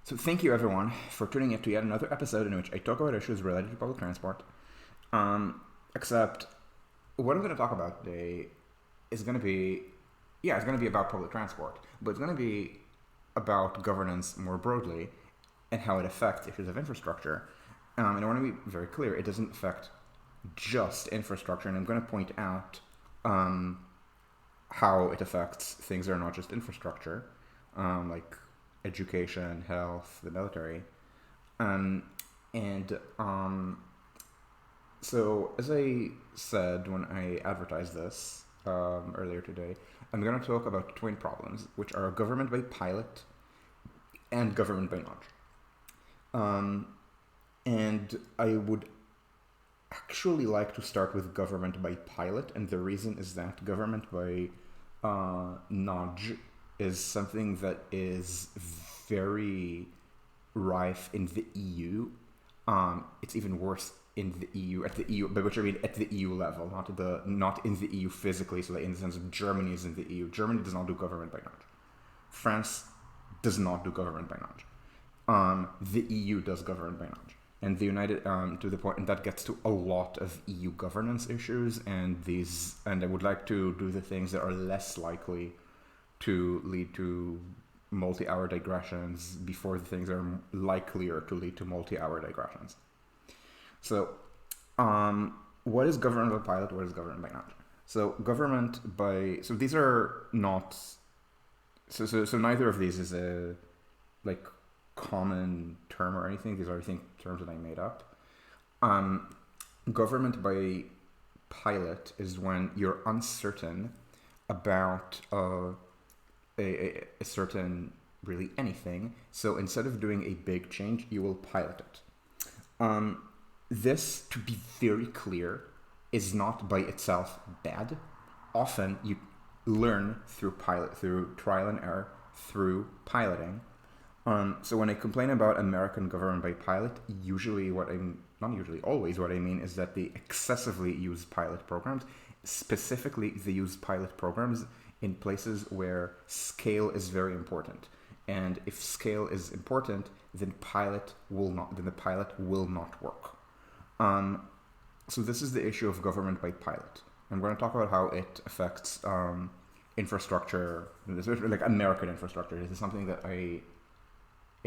So thank you everyone for tuning in to yet another episode in which I talk about issues related to public transport. Except what I'm going to talk about today is going to be, it's going to be about public transport, but it's going to be about governance more broadly and how it affects issues of infrastructure. And I want to be very clear, it doesn't affect just infrastructure, and I'm going to point out how it affects things that are not just infrastructure, like education, health, the military. Um, and So, as I said when I advertised this earlier today, I'm going to talk about twin problems, which are government by pilot and government by nudge. Um, and I would actually like to start with government by pilot, and the reason is that government by nudge is something that is very rife in the EU. It's even worse in the EU at the EU, by which I mean at the EU level, not in the EU physically. So that in the sense of Germany is in the EU. Germany does not do government by nudge. France does not do government by nudge. The EU does government by nudge, and the United to the point, and that gets to a lot of EU governance issues. And I would like to do the things that are less likely to lead to multi-hour digressions before the things are likelier to lead to multi-hour digressions. So, what is government by pilot? What is government by nudge? So these are not so neither of these is a like common term or anything. These are, I think, terms that I made up. Um, Government by pilot is when you're uncertain about a certain, really anything. So instead of doing a big change, you will pilot it. Um, this, to be very clear, is not by itself bad. Often you learn through trial and error, through piloting. So when I complain about American government by pilot, usually not usually, always what I mean is that they excessively use pilot programs. Specifically, they use pilot programs in places where scale is very important. And if scale is important, then the pilot will not work. So this is the issue of government by pilot. I'm going to talk about how it affects infrastructure, like American infrastructure. This is something that I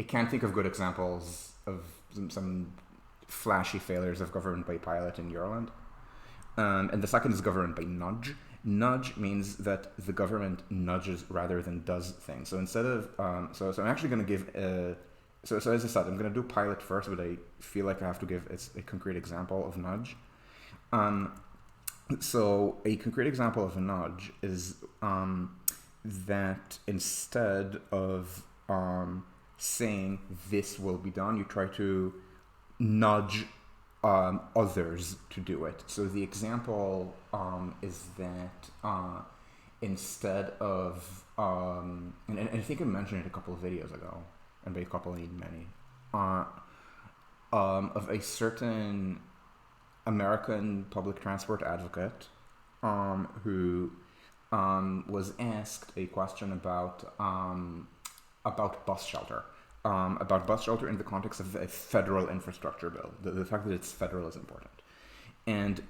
can't think of good examples of some flashy failures of government by pilot in Euroland. And the second is government by nudge. Nudge means that the government nudges rather than does things. So instead of so I'm actually going to give so as I said, I'm going to do pilot first, but I feel like I have to give a concrete example of nudge. So a concrete example of a nudge is that instead of saying this will be done, you try to nudge others to do it. So the example is that instead of, and I think I mentioned it a couple of videos ago, and by a couple I mean many, of a certain American public transport advocate who was asked a question about bus shelter. About bus shelter in the context of a federal infrastructure bill. The fact that it's federal is important. And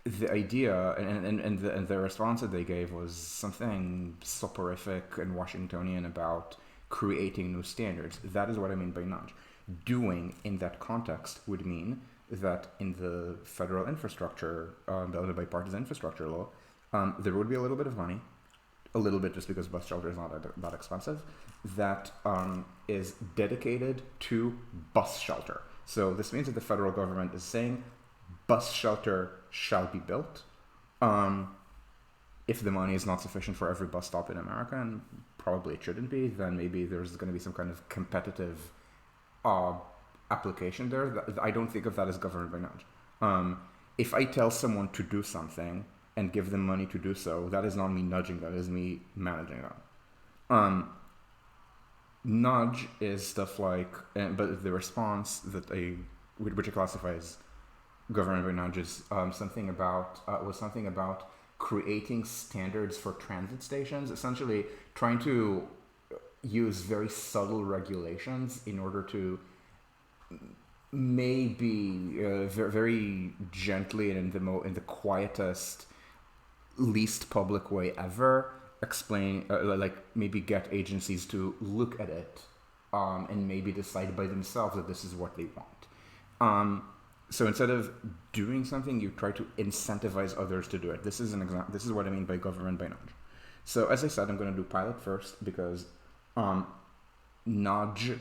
the idea and the response that they gave was something soporific and Washingtonian about creating new standards. That is what I mean by nudge. Doing in that context would mean that in the federal infrastructure, the bipartisan infrastructure law, there would be a little bit of money, a little bit just because bus shelter is not that expensive, that is dedicated to bus shelter. So this means that the federal government is saying bus shelter shall be built. If the money is not sufficient for every bus stop in America, and probably it shouldn't be, then maybe there's going to be some kind of competitive application there. I don't think of that as government by nudge. If I tell someone to do something and give them money to do so, that is not me nudging, that is me managing that. Nudge is stuff like, but the response which I classify as government by nudge is was something about creating standards for transit stations, essentially trying to use very subtle regulations in order to maybe very gently and in the quietest, least public way ever explain, like maybe get agencies to look at it, and maybe decide by themselves that this is what they want. So instead of doing something, you try to incentivize others to do it. This is an example. This is what I mean by government by nudge. So as I said, I'm going to do pilot first because nudge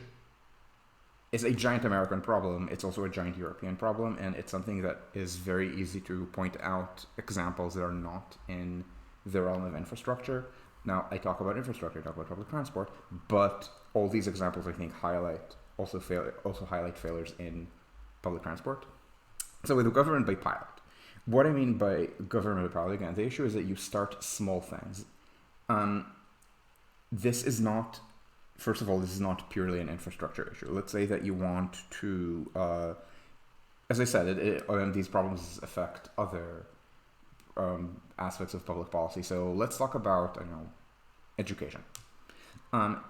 is a giant American problem. It's also a giant European problem, and it's something that is very easy to point out examples that are not in the realm of infrastructure. Now, I talk about infrastructure, I talk about public transport, but all these examples, I think, also highlight failures in public transport. So with government by pilot, what I mean by government by pilot, again, the issue is that you start small things. This is not, first of all, this is not purely an infrastructure issue. Let's say that you want to, as I said, these problems affect other aspects of public policy. So let's talk about, education.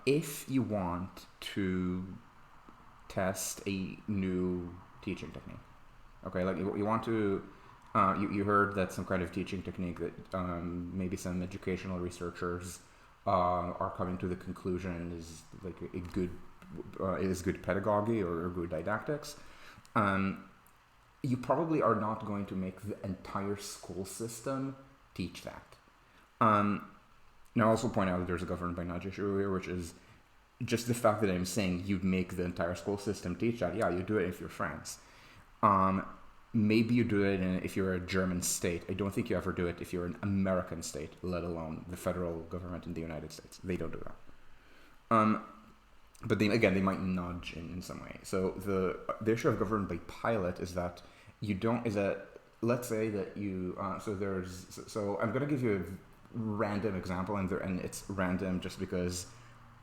If you want to test a new teaching technique, okay, like you want to, you heard that some kind of teaching technique that maybe some educational researchers are coming to the conclusion is like a good is good pedagogy or good didactics. You probably are not going to make the entire school system teach that. Now, I'll also point out that there's a government by nudge issue here, which is just the fact that I'm saying you'd make the entire school system teach that. Yeah, you do it if you're France. Maybe you do it if you're a German state. I don't think you ever do it if you're an American state, let alone the federal government in the United States. They don't do that. But then again, they might nudge in some way. So the issue of government by pilot is that let's say that you, so I'm going to give you a random example, and it's random just because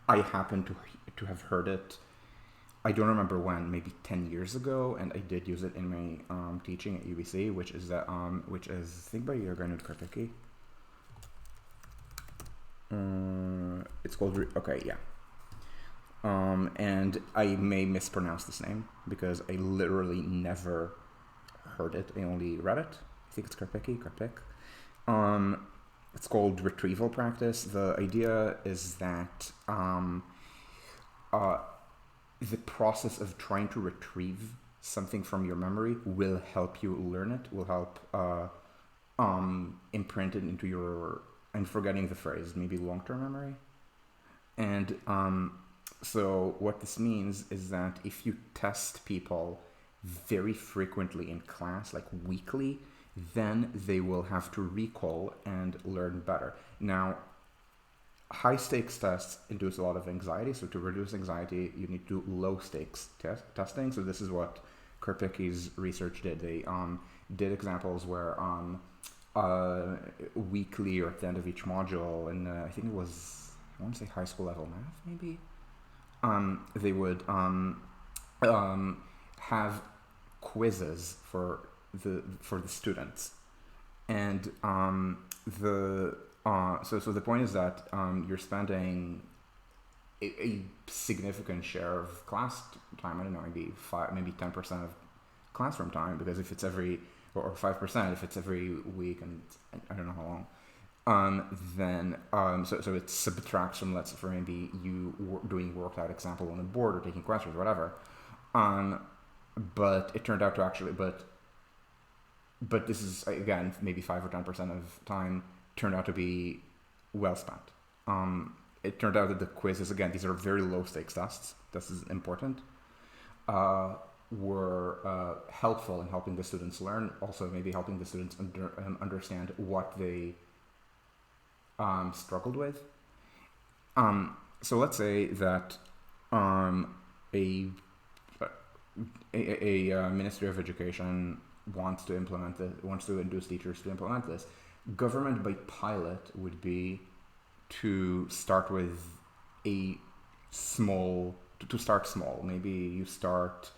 I happen to have heard it. I don't remember when, maybe 10 years ago, and I did use it in my teaching at UBC, which is I think by Gernot Karpicki. It's called, okay, yeah. And I may mispronounce this name because I literally never heard it. I only read it. I think it's Karpik. It's called retrieval practice. The idea is that the process of trying to retrieve something from your memory will help you learn it, will help imprint it into your, I'm forgetting the phrase, maybe long-term memory. And so what this means is that if you test people very frequently in class, like weekly, then they will have to recall and learn better. Now, high stakes tests induce a lot of anxiety. So to reduce anxiety, you need to do low stakes testing. So this is what Karpicki's research did. They did examples where weekly or at the end of each module, and I think it was, I want to say high school level math maybe, they would have quizzes for the students, and so the point is that you're spending a significant share of class time. I don't know, maybe 10% of classroom time, because if it's or 5% if it's every week, and I don't know how long. Then so it subtracts from, for maybe you doing worked out example on the board or taking questions or whatever. But it turned out to actually, but this is, again, maybe 5 or 10% of time turned out to be well spent. It turned out that the quizzes, again, these are very low stakes tests. This is important. Were helpful in helping the students learn. Also, maybe helping the students understand what they struggled with. So let's say that a Ministry of Education wants to induce teachers to implement this. Government by pilot would be to start with to start small. Maybe you start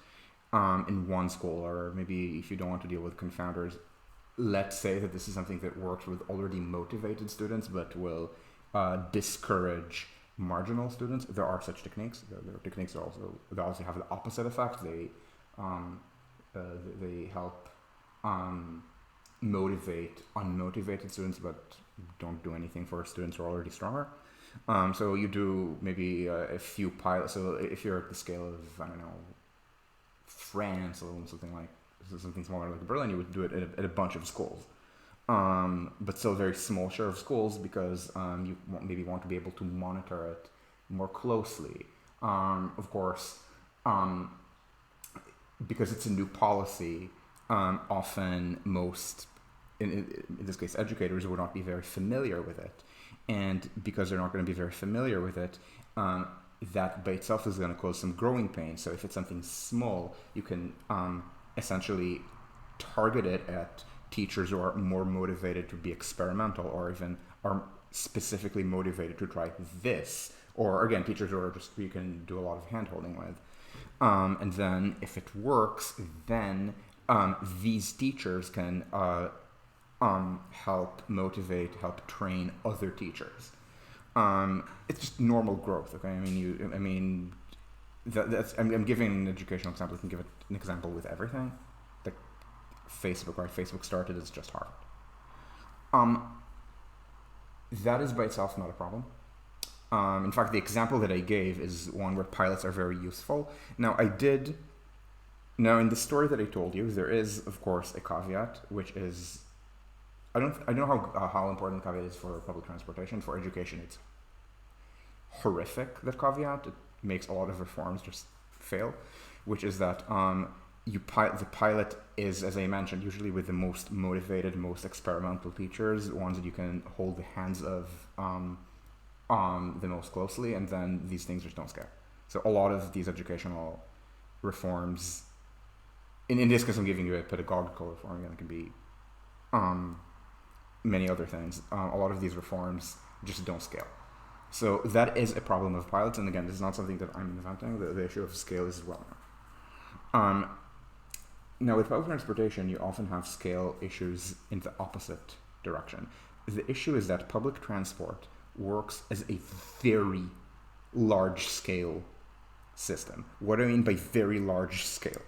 in one school, or maybe if you don't want to deal with confounders, let's say that this is something that works with already motivated students but will discourage marginal students, there are such techniques. There are techniques that also have the opposite effect. They help motivate unmotivated students, but don't do anything for students who are already stronger. So you do maybe a few pilots. So if you're at the scale of, I don't know, France or something smaller like Berlin, you would do it at a bunch of schools. But still a very small share of schools, because you maybe want to be able to monitor it more closely. Of course, because it's a new policy, often most, in this case, educators would not be very familiar with it. And because they're not going to be very familiar with it, that by itself is going to cause some growing pains. So if it's something small, you can essentially target it at teachers who are more motivated to be experimental, or even are specifically motivated to try this. Or again, teachers who are just, you can do a lot of hand-holding with. And then if it works, then these teachers can help motivate, help train other teachers. It's just normal growth, okay? I'm giving an educational example. I can give it an example with everything. Like Facebook, right? Facebook started as just Harvard. That is by itself not a problem. In fact, the example that I gave is one where pilots are very useful. Now, in the story that I told you, there is, of course, a caveat, which is, I don't know how important the caveat is for public transportation. For education, it's horrific, that caveat. It makes a lot of reforms just fail, which is that the pilot is, as I mentioned, usually with the most motivated, most experimental teachers, ones that you can hold the hands of the most closely, and then these things just don't scale. So a lot of these educational reforms, in this case I'm giving you a pedagogical reform, again, it can be many other things. A lot of these reforms just don't scale. So that is a problem of pilots, and again, this is not something that I'm inventing. The issue of scale is well known. Now, with public transportation, you often have scale issues in the opposite direction. The issue is that public transport works as a very large scale system. What do I mean by very large scale?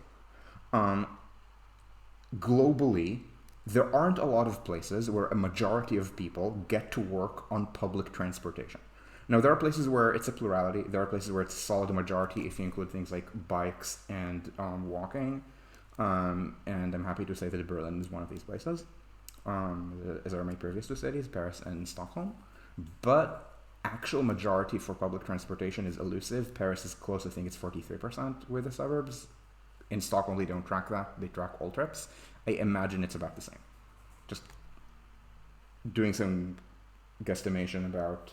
Globally, there aren't a lot of places where a majority of people get to work on public transportation. Now, there are places where it's a plurality. There are places where it's a solid majority if you include things like bikes and walking. And I'm happy to say that Berlin is one of these places, as are my previous two cities, Paris and Stockholm. But actual majority for public transportation is elusive. Paris is close, I think it's 43% with the suburbs. In Stockholm, they don't track that. They track all trips. I imagine it's about the same. Just doing some guesstimation about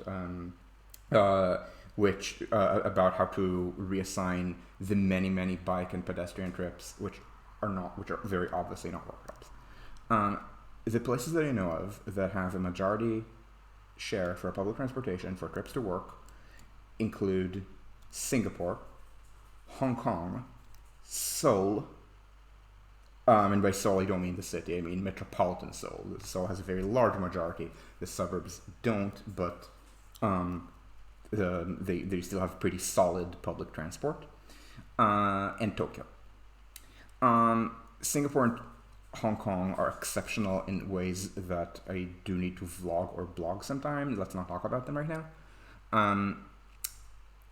about how to reassign the many bike and pedestrian trips, which are very obviously not work trips. The places that I know of that have a majority share for public transportation for trips to work include Singapore, Hong Kong, Seoul, and by Seoul I don't mean the city, I mean metropolitan Seoul. Seoul has a very large majority. The suburbs don't, but they still have pretty solid public transport. And Tokyo. Singapore and Hong Kong are exceptional in ways that I do need to vlog or blog sometime. Let's not talk about them right now.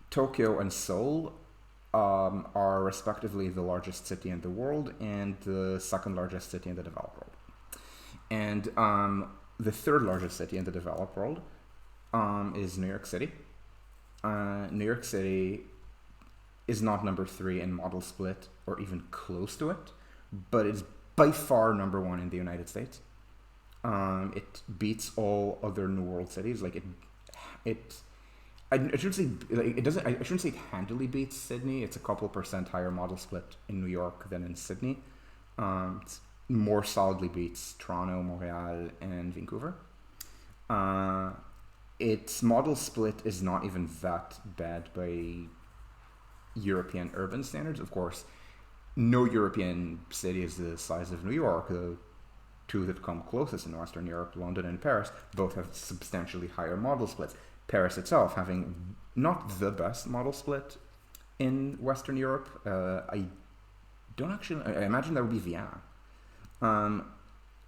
Tokyo and Seoul are respectively the largest city in the world and the second largest city in the developed world. And the third largest city in the developed world is New York City. New York City is not number 3 in model split or even close to it, but it's by far number 1 in the United States. It beats all other New World cities. I shouldn't say it handily beats Sydney. It's a couple % higher model split in New York than in Sydney. It's more solidly beats Toronto, Montreal, and Vancouver. Its model split is not even that bad by European urban standards. Of course, no European city is the size of New York. The two that come closest in Western Europe, London and Paris, both have substantially higher model splits. Paris itself having not the best model split in Western Europe. I don't actually. I imagine that would be Vienna.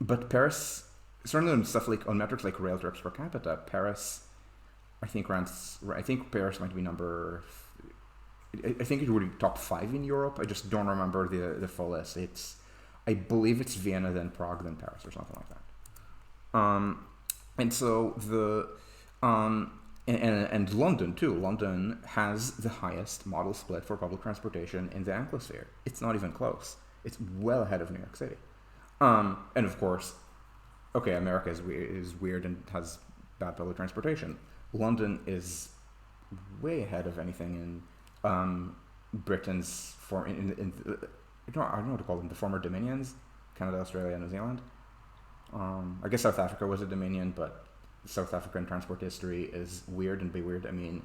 But Paris, certainly on stuff like on metrics like rail trips per capita, Paris, I think ranks. I think Paris might be number. I think it would be top 5 in Europe. I just don't remember the full list. I believe it's Vienna, then Prague, then Paris, or something like that. And so and London too. London has the highest model split for public transportation in the Anglosphere. It's not even close. It's well ahead of New York City. And of course, okay, America is weird and has bad public transportation. London is way ahead of anything in Britain's I don't know what to call them, the former dominions, Canada, Australia, New Zealand. I guess South Africa was a dominion, but South African transport history is weird and be weird. I mean,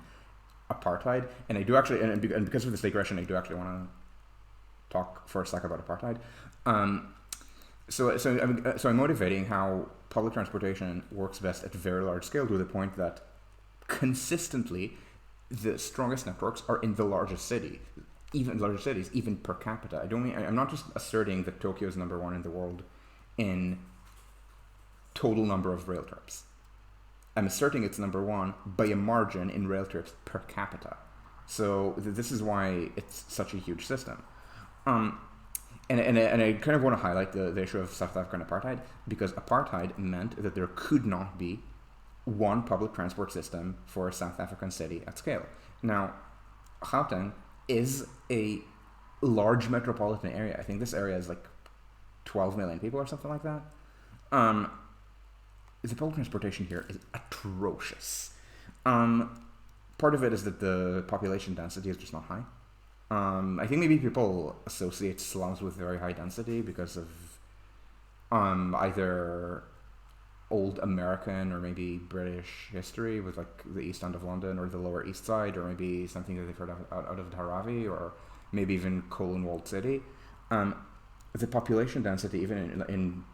apartheid, and I do actually, and because of this digression, I do actually want to talk for a sec about apartheid. So I'm motivating how public transportation works best at very large scale to the point that consistently the strongest networks are in the largest city, even larger cities, even per capita. I'm not just asserting that Tokyo is number 1 in the world in total number of rail trips. I'm asserting it's number 1 by a margin in rail trips per capita. So this is why it's such a huge system. And I kind of want to highlight the issue of South African apartheid, because apartheid meant that there could not be one public transport system for a South African city at scale. Now, Gauteng is a large metropolitan area. I think this area is like 12 million people or something like that. The public transportation here is atrocious. Part of it is that the population density is just not high. I think maybe people associate slums with very high density because of either old American or maybe British history with like the East End of London or the Lower East Side, or maybe something that they've heard out of Dharavi, or maybe even Colon Walled City. The population density, even in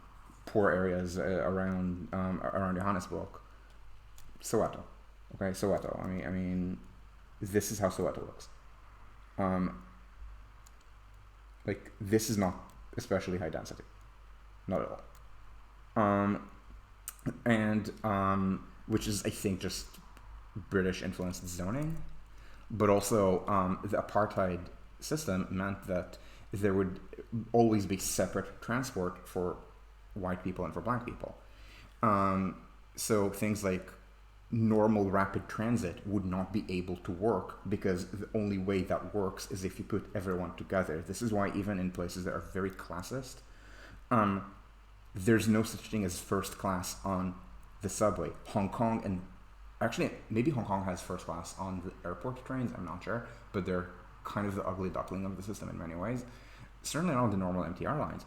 poor areas around Johannesburg, Soweto. Okay, Soweto. I mean, this is how Soweto looks. Like, this is not especially high density, not at all. Which is, I think, just British influenced zoning, but also the apartheid system meant that there would always be separate transport for white people and for black people. So things like normal rapid transit would not be able to work, because the only way that works is if you put everyone together. This is why even in places that are very classist, there's no such thing as first class on the subway. Hong Kong, and actually maybe Hong Kong has first class on the airport trains, I'm not sure, but they're kind of the ugly duckling of the system in many ways. Certainly not on the normal MTR lines.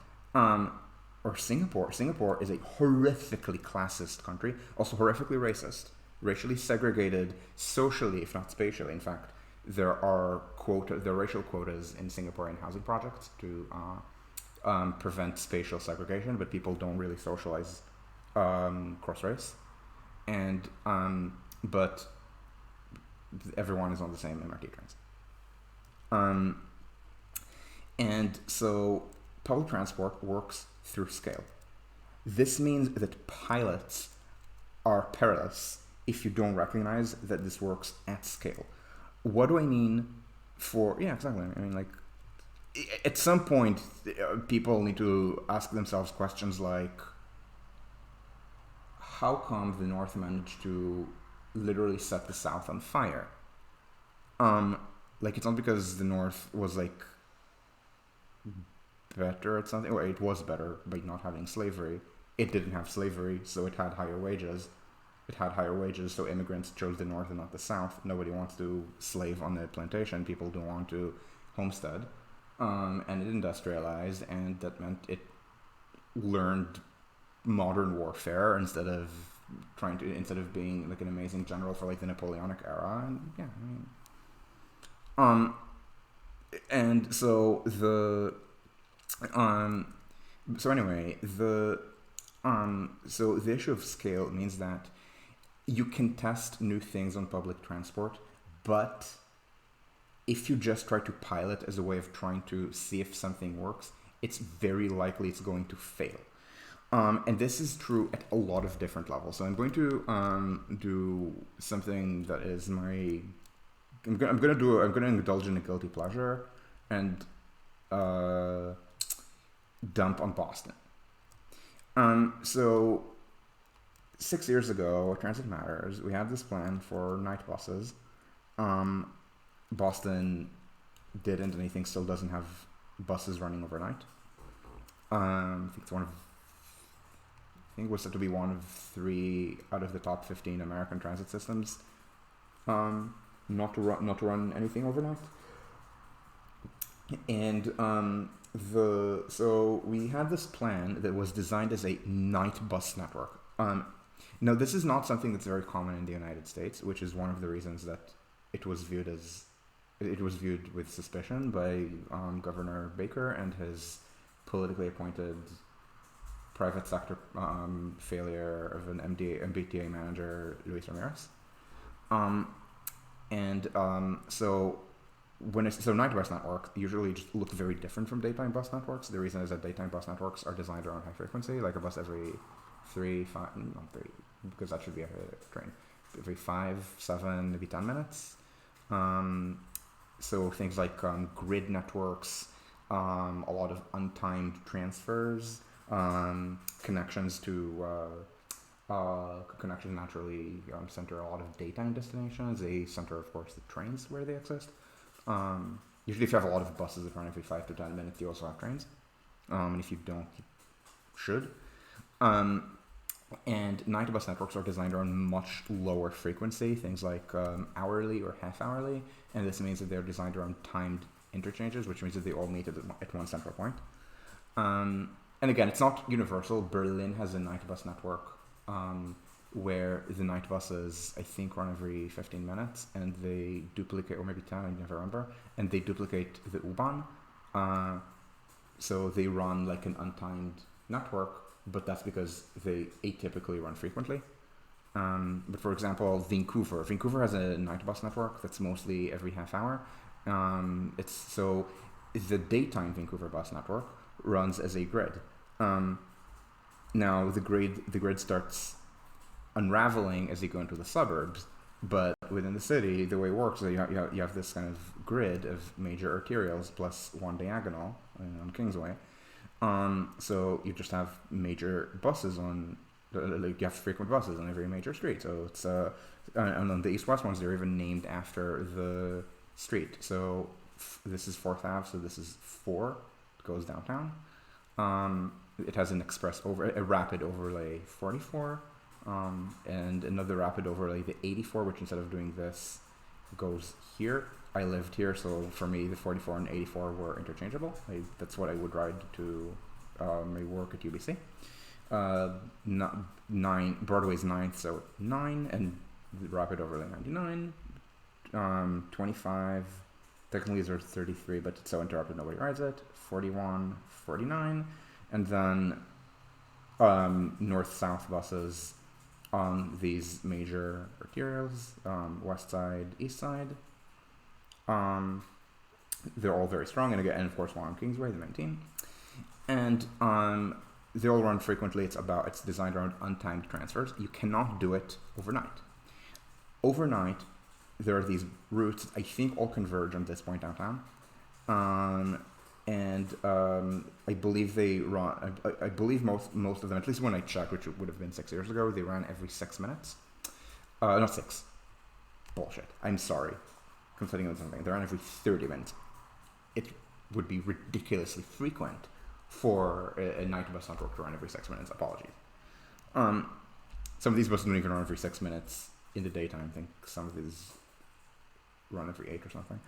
Or Singapore. Singapore is a horrifically classist country, also horrifically racist, racially segregated, socially, if not spatially. In fact, there are racial quotas in Singaporean housing projects to prevent spatial segregation, but people don't really socialize cross-race. And but everyone is on the same MRT trains. And so public transport works through scale. This means that pilots are perilous if you don't recognize that this works at scale. What do I mean yeah, exactly. I mean, like, at some point, people need to ask themselves questions like, how come the North managed to literally set the South on fire? Like, it's not because the North was, like, better at something, or it was better by not having slavery. It didn't have slavery, so it had higher wages. So immigrants chose the North and not the South. Nobody wants to slave on the plantation. People don't want to homestead. And it industrialized, and that meant it learned modern warfare instead of being like an amazing general for like the Napoleonic era. And yeah, I mean, and so so the issue of scale means that you can test new things on public transport, but if you just try to pilot as a way of trying to see if something works, it's very likely it's going to fail. And this is true at a lot of different levels. So I'm going to do something that is my. I'm going to indulge in a guilty pleasure and dump on Boston. So 6 years ago, at Transit Matters, we had this plan for night buses. Boston didn't, and I think still doesn't have buses running overnight. I think it was said to be one of 3 out of the top 15 American transit systems not to run anything overnight. And so we had this plan that was designed as a night bus network. Now, this is not something that's very common in the United States, which is one of the reasons that it was viewed with suspicion by Governor Baker and his politically appointed private sector failure of an MBTA manager, Luis Ramirez. So night bus networks usually just look very different from daytime bus networks. The reason is that daytime bus networks are designed around high frequency, like a bus every 3, 5, not 3, because that should be a train, every 5, 7, maybe 10 minutes. So things like grid networks, a lot of untimed transfers, connections naturally center a lot of daytime destinations. They center, of course, the trains where they exist. Usually if you have a lot of buses that run every 5 to 10 minutes, you also have trains. And if you don't, you should. And night bus networks are designed around much lower frequency, things like hourly or half hourly. And this means that they're designed around timed interchanges, which means that they all meet at one central point. And again, it's not universal. Berlin has a night bus network where the night buses, I think, run every 15 minutes, and they duplicate, or maybe 10, I never remember, and they duplicate the U-Bahn. So they run like an untimed network, but that's because they atypically run frequently. But for example, Vancouver has a night bus network that's mostly every half hour. The daytime Vancouver bus network runs as a grid. Now the grid starts unraveling as you go into the suburbs, but within the city, the way it works is you have this kind of grid of major arterials plus one diagonal on Kingsway. So you just have major buses you have frequent buses on every major street. So it's and on the east-west ones, they're even named after the street. So this is 4th Ave, so this is 4. It goes downtown. It has a rapid overlay 44, and another rapid overlay, the 84, which instead of doing this, goes here. I lived here, so for me, the 44 and 84 were interchangeable. That's what I would ride to my work at UBC. 9 Broadway's 9th, so 9, and the rapid overlay 99. 25, technically these are 33, but it's so interrupted nobody rides it. 41, 49, and then north-south buses on these major arterials, west side, east side. They're all very strong, and again, and of course, one on Kingsway, the 19, and they all run frequently. It's designed around untimed transfers. You cannot do it overnight. Overnight, there are these routes. I think all converge at this point downtown, and I believe they run. I believe most of them, at least when I checked, which would have been 6 years ago, they ran every 6 minutes. Not 6. Bullshit. I'm sorry. Conflicting with something. They ran every 30 minutes. It would be ridiculously frequent for a night bus network to run every 6 minutes. Apologies. Some of these buses don't even run every 6 minutes in the daytime. I think some of these run every 8 or something.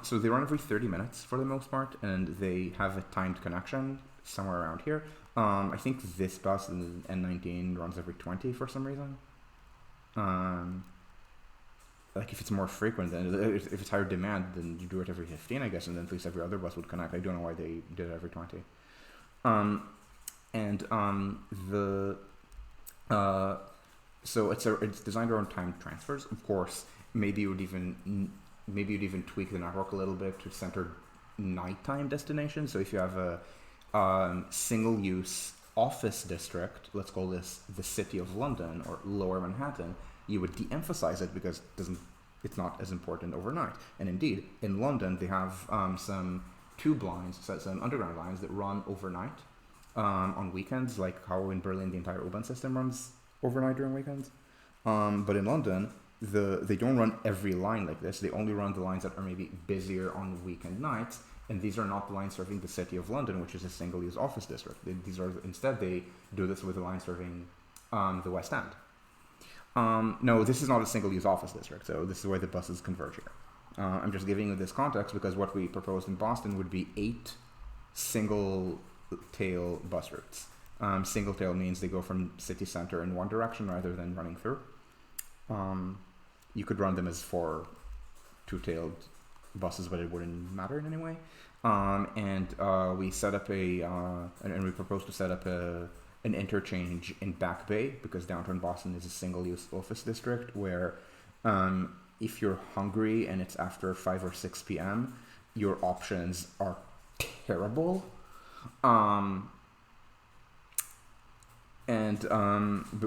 So they run every 30 minutes for the most part, and they have a timed connection somewhere around here. I think this bus, the N19, runs every 20 for some reason. Like if it's more frequent, then if it's higher demand, then you do it every 15, I guess, and then at least every other bus would connect. I don't know why they did it every 20. So it's designed around time transfers. Of course, maybe you'd even tweak the network a little bit to center nighttime destinations. So if you have a single-use office district, let's call this the City of London or Lower Manhattan, you would de-emphasize it because it's not as important overnight. And indeed, in London, they have some tube lines, some underground lines that run overnight on weekends, like how in Berlin the entire U-Bahn system runs overnight during weekends. But in London, they don't run every line like this. They only run the lines that are maybe busier on weekend nights, and these are not the lines serving the City of London, which is a single-use office district. Instead they do this with the line serving the West End. No, this is not a single-use office district, so this is where the buses converge here. I'm just giving you this context because what we proposed in Boston would be 8 single-tail bus routes. Single tail means they go from city center in one direction rather than running through. You could run them as 4 two-tailed buses, but it wouldn't matter in any way. We set up and we proposed to set up an interchange in Back Bay because downtown Boston is a single-use office district where if you're hungry and it's after 5 or 6 p.m., your options are terrible. But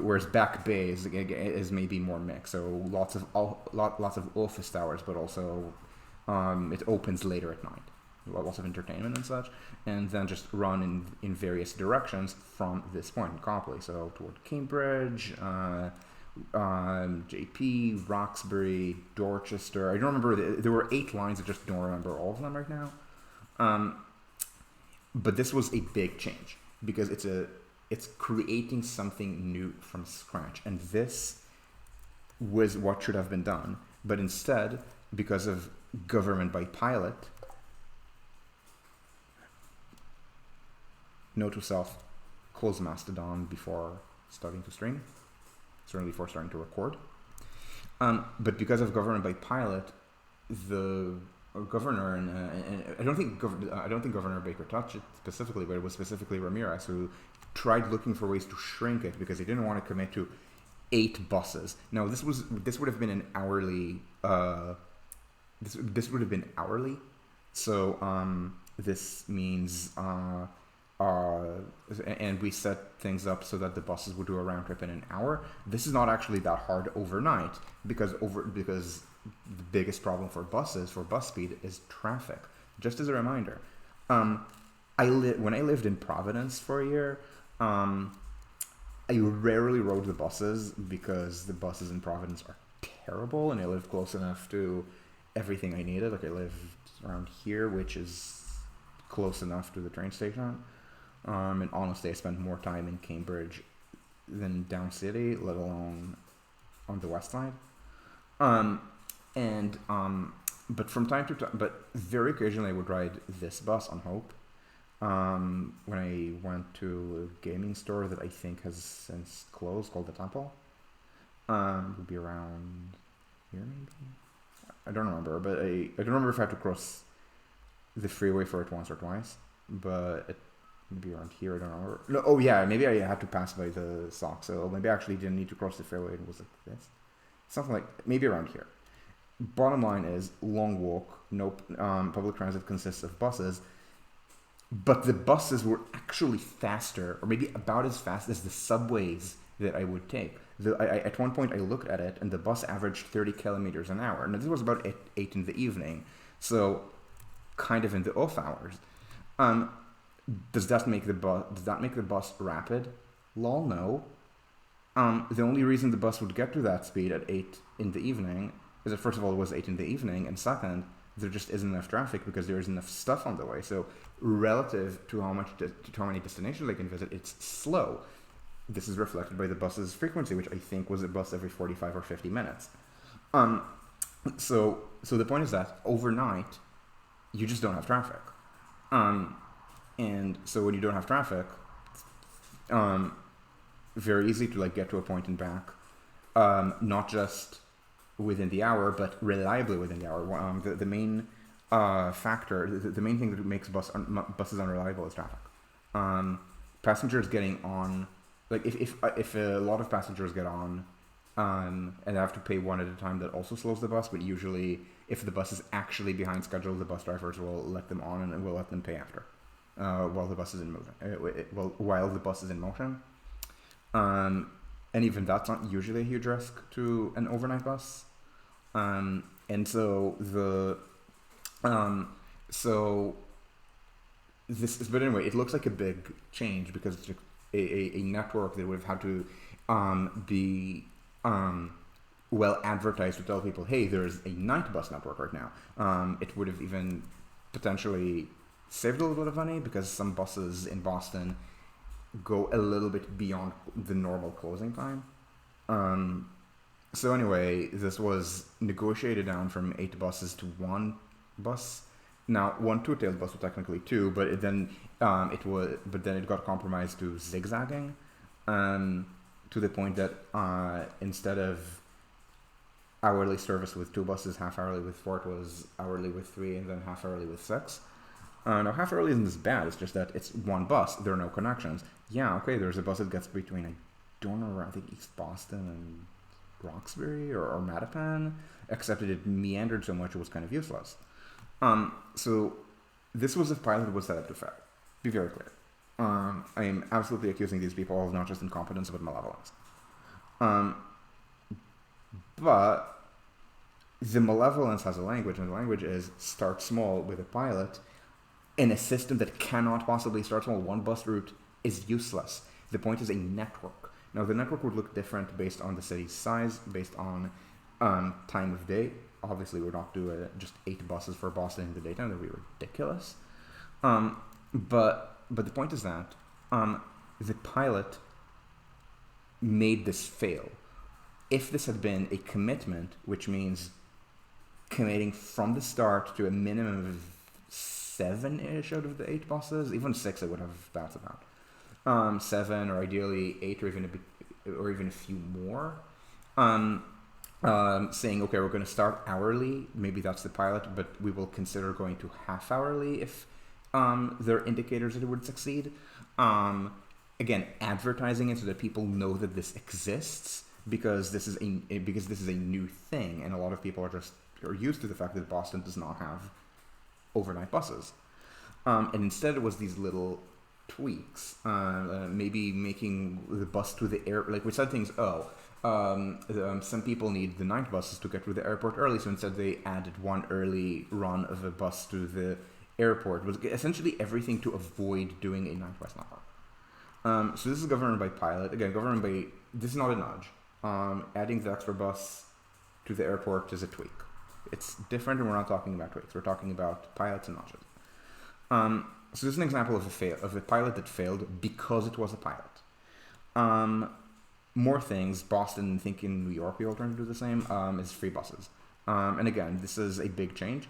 whereas Back Bay is maybe more mixed, so lots of office towers, but also it opens later at night, lots of entertainment and such, and then just run in various directions from this point in Copley, so toward Cambridge, JP, Roxbury, Dorchester. I don't remember. There were 8 lines. I just don't remember all of them right now. But this was a big change because it's creating something new from scratch, and this was what should have been done. But instead, because of government by pilot, note to self: close Mastodon before starting to stream, certainly before starting to record. But because of government by pilot, the governor and I don't think Governor Baker touched it specifically, but it was specifically Ramirez who tried looking for ways to shrink it because he didn't want to commit to 8 buses. Now this would have been an hourly. This would have been hourly, so this means and we set things up so that the buses would do a round trip in an hour. This is not actually that hard overnight because the biggest problem for buses, for bus speed, is traffic. Just as a reminder, when I lived in Providence for a year, I rarely rode the buses because the buses in Providence are terrible, and I lived close enough to everything I needed. Like I lived around here, which is close enough to the train station. And honestly, I spent more time in Cambridge than down city, let alone on the west side. But from time to time, but very occasionally I would ride this bus on Hope. When I went to a gaming store that I think has since closed, called the Temple. It would be around here maybe? I don't remember, but I don't remember if I had to cross the freeway for it once or twice, but it would be around here, I don't remember. No, oh yeah, maybe I had to pass by the Sock, so maybe I actually didn't need to cross the freeway, it was like this. Something like, maybe around here. Bottom line is, long walk, no public transit consists of buses, but the buses were actually faster, or maybe about as fast as the subways that I would take. At one point I looked at it, and the bus averaged 30 kilometers an hour. Now this was about 8 in the evening, so kind of in the off hours. Does that make the bus rapid? Lol, no. The only reason the bus would get to that speed at 8 in the evening is that, first of all, it was 8 in the evening, and second, there just isn't enough traffic because there isn't enough stuff on the way. So relative to how many destinations I can visit, it's slow. This is reflected by the bus's frequency, which I think was a bus every 45 or 50 minutes. So the point is that overnight, you just don't have traffic. And so when you don't have traffic, very easy to get to a point and back, not just within the hour, but reliably within the hour. The main factor, the main thing that makes buses unreliable is traffic. Passengers getting on, if a lot of passengers get on and I have to pay one at a time. That also slows the bus, but usually, if the bus is actually behind schedule, the bus drivers will let them on and will let them pay after, while the bus is in motion. While the bus is in motion, and even that's not usually a huge risk to an overnight bus. And so so this is, but anyway, it looks like a big change because it's a network that would have had to be well advertised to tell people, hey, there's a night bus network right now. It would have even potentially saved a little bit of money because some buses in Boston go a little bit beyond the normal closing time. So anyway, this was negotiated down from 8 buses to 1 bus. Now, one two-tailed bus was technically 2, but then it got compromised to zigzagging, to the point that instead of hourly service with 2 buses, half hourly with 4, it was hourly with 3, and then half hourly with 6. Now, half hourly isn't as bad. It's just that it's 1 bus. There are no connections. Yeah, okay. There's a bus that gets between, I don't know, I think East Boston and Roxbury or Mattapan, except it meandered so much it was kind of useless. So this was a pilot that was set up to fail. Be very clear. I am absolutely accusing these people of not just incompetence but malevolence. But the malevolence has a language, and the language is start small with a pilot in a system that cannot possibly start small. 1 bus route is useless. The point is a network. Now, the network would look different based on the city's size, based on time of day. Obviously, we're not doing just 8 buses for Boston in the daytime. That would be ridiculous. But the point is that the pilot made this fail. If this had been a commitment, which means committing from the start to a minimum of 7-ish out of the 8 buses, even 6 I would have doubts about. 7 or ideally 8 or even a few more. Saying, okay, we're going to start hourly. Maybe that's the pilot, but we will consider going to half hourly if there are indicators that it would succeed. Again, advertising it so that people know that this exists, because this is a new thing, and a lot of people are used to the fact that Boston does not have overnight buses. And instead, it was these little tweaks, maybe making the bus to the air, like we said things, some people need the night buses to get to the airport early, so instead they added 1 early run of a bus to the airport. It was essentially everything to avoid doing a night bus network. So this is governed by pilot. Again, this is not a nudge. Adding the extra bus to the airport is a tweak. It's different, and we're not talking about tweaks. We're talking about pilots and nudges. So this is an example of a pilot that failed because it was a pilot. More things, Boston, I think in New York we all trying to do the same, is free buses. And again, this is a big change.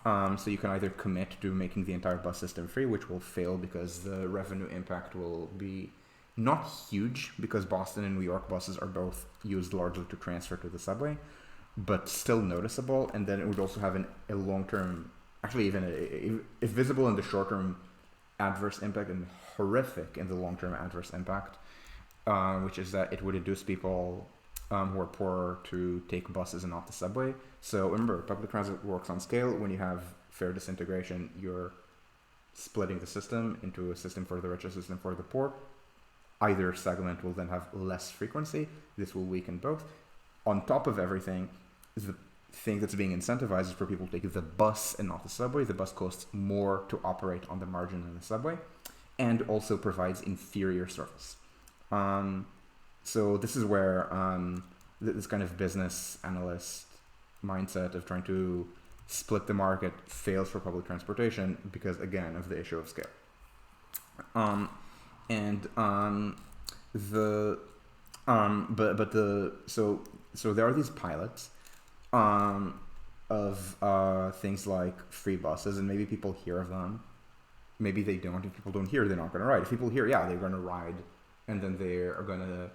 So you can either commit to making the entire bus system free, which will fail because the revenue impact will be not huge, because Boston and New York buses are both used largely to transfer to the subway, but still noticeable. And then it would also have a long-term, actually even a visible in the short-term adverse impact and horrific in the long-term adverse impact, which is that it would induce people who are poorer to take buses and not the subway. So remember, public transit works on scale. When you have fare disintegration, you're splitting the system into a system for the rich, a system for the poor. Either segment will then have less frequency. This will weaken both. On top of everything, the thing that's being incentivized is for people to take the bus and not the subway. The bus costs more to operate on the margin than the subway, and also provides inferior service. So this is where this kind of business analyst mindset of trying to split the market fails for public transportation because, again, of the issue of scale. So there are these pilots of things like free buses, and maybe people hear of them, maybe they don't. If people don't hear, they're not going to ride. If people hear, yeah, they're going to ride, and then they are going to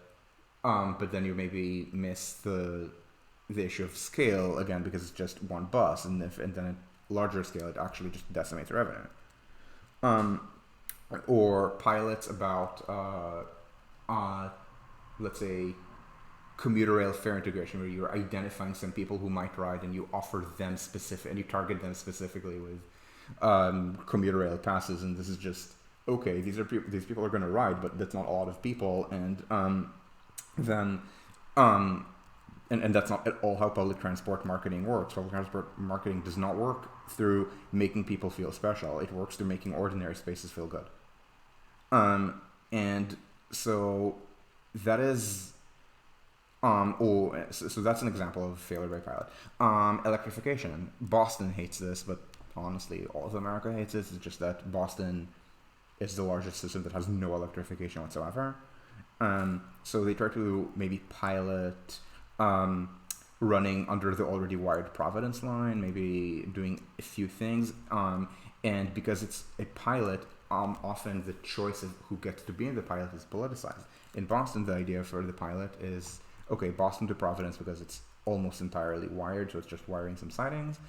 but then you maybe miss the issue of scale again, because it's just 1 bus, and then at larger scale it actually just decimates revenue. Or pilots about let's say commuter rail fare integration, where you're identifying some people who might ride and you offer them specific and you target them specifically with commuter rail passes. And this is just okay. These people are going to ride, but that's not a lot of people, and then. And that's not at all how public transport marketing works. Public transport marketing does not work through making people feel special. It works through making ordinary spaces feel good. And so that is, so that's an example of failure by pilot. Electrification. Boston hates this, but honestly, all of America hates this. It's just that Boston is the largest system that has no electrification whatsoever. So they try to maybe pilot running under the already wired Providence line, maybe doing a few things. And because it's a pilot, often the choice of who gets to be in the pilot is politicized. In Boston, the idea for the pilot is, okay, Boston to Providence because it's almost entirely wired, so it's just wiring some sidings.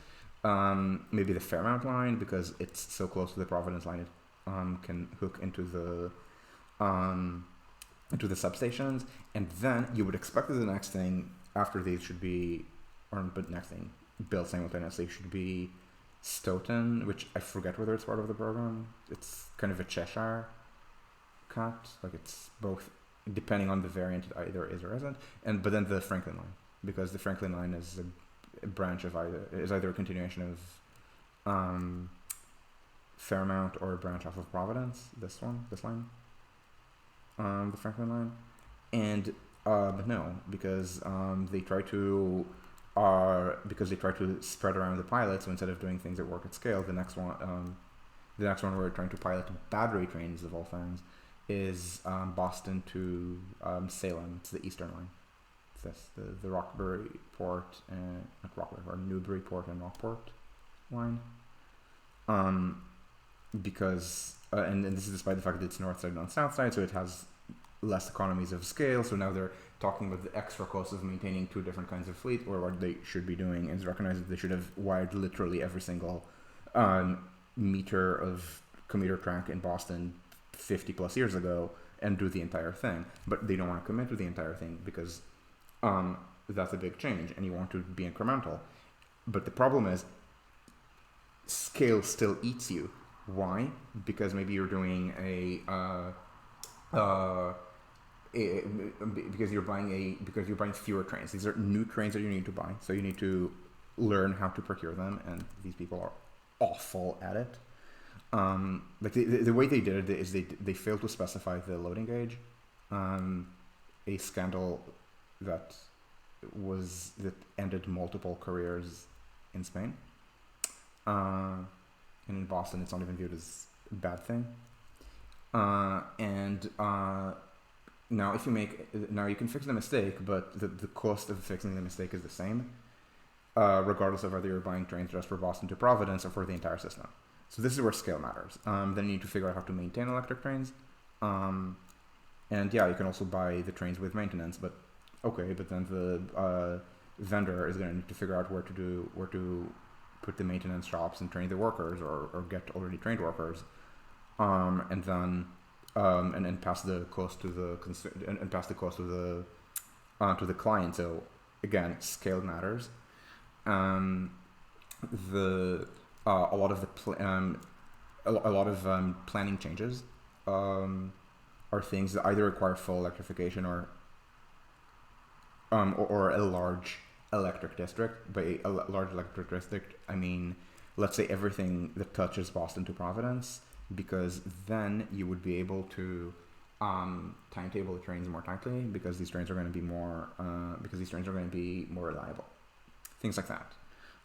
Maybe the Fairmount line because it's so close to the Providence line, it can hook into the substations. And then you would expect that the next thing after these should be, but next thing built simultaneously should be Stoughton, which I forget whether it's part of the program. It's kind of a Cheshire cut, like it's both, depending on the variant, it either is or isn't. But then the Franklin line, because the Franklin line is a branch of either a continuation of Fairmount or a branch off of Providence. This line, the Franklin line, and but no, because they try to spread around the pilot. So instead of doing things that work at scale, the next one we're trying to pilot battery trains of all things is Boston to Salem. It's the Eastern line. It's this, the Rockbury Port and not Rockbury, or Newburyport and Rockport line. Because and this is despite the fact that it's north side, not south side, so it has less economies of scale. So now they're talking about the extra cost of maintaining two different kinds of fleet, or what they should be doing is recognize that they should have wired literally every single meter of commuter track in Boston 50 plus years ago and do the entire thing. But they don't want to commit to the entire thing because that's a big change and you want to be incremental. But the problem is scale still eats you. Why? Because maybe you're doing because you're buying fewer trains. These are new trains that you need to buy, so you need to learn how to procure them, and these people are awful at it. Like the way they did it is they failed to specify the loading gauge, a scandal that ended multiple careers in Spain. And in Boston, it's not even viewed as a bad thing. Now you can fix the mistake, but the cost of fixing the mistake is the same, regardless of whether you're buying trains just for Boston to Providence or for the entire system. So this is where scale matters. Then you need to figure out how to maintain electric trains. And yeah, you can also buy the trains with maintenance, but then the vendor is going to need to figure out where to put the maintenance shops and train the workers, or get already trained workers, and then pass the cost to the client. So again, scale matters. A lot of planning changes are things that either require full electrification or a large electric district. By a large electric district, I mean, let's say everything that touches Boston to Providence, because then you would be able to timetable the trains more tightly, because these trains are going to be more reliable. Things like that.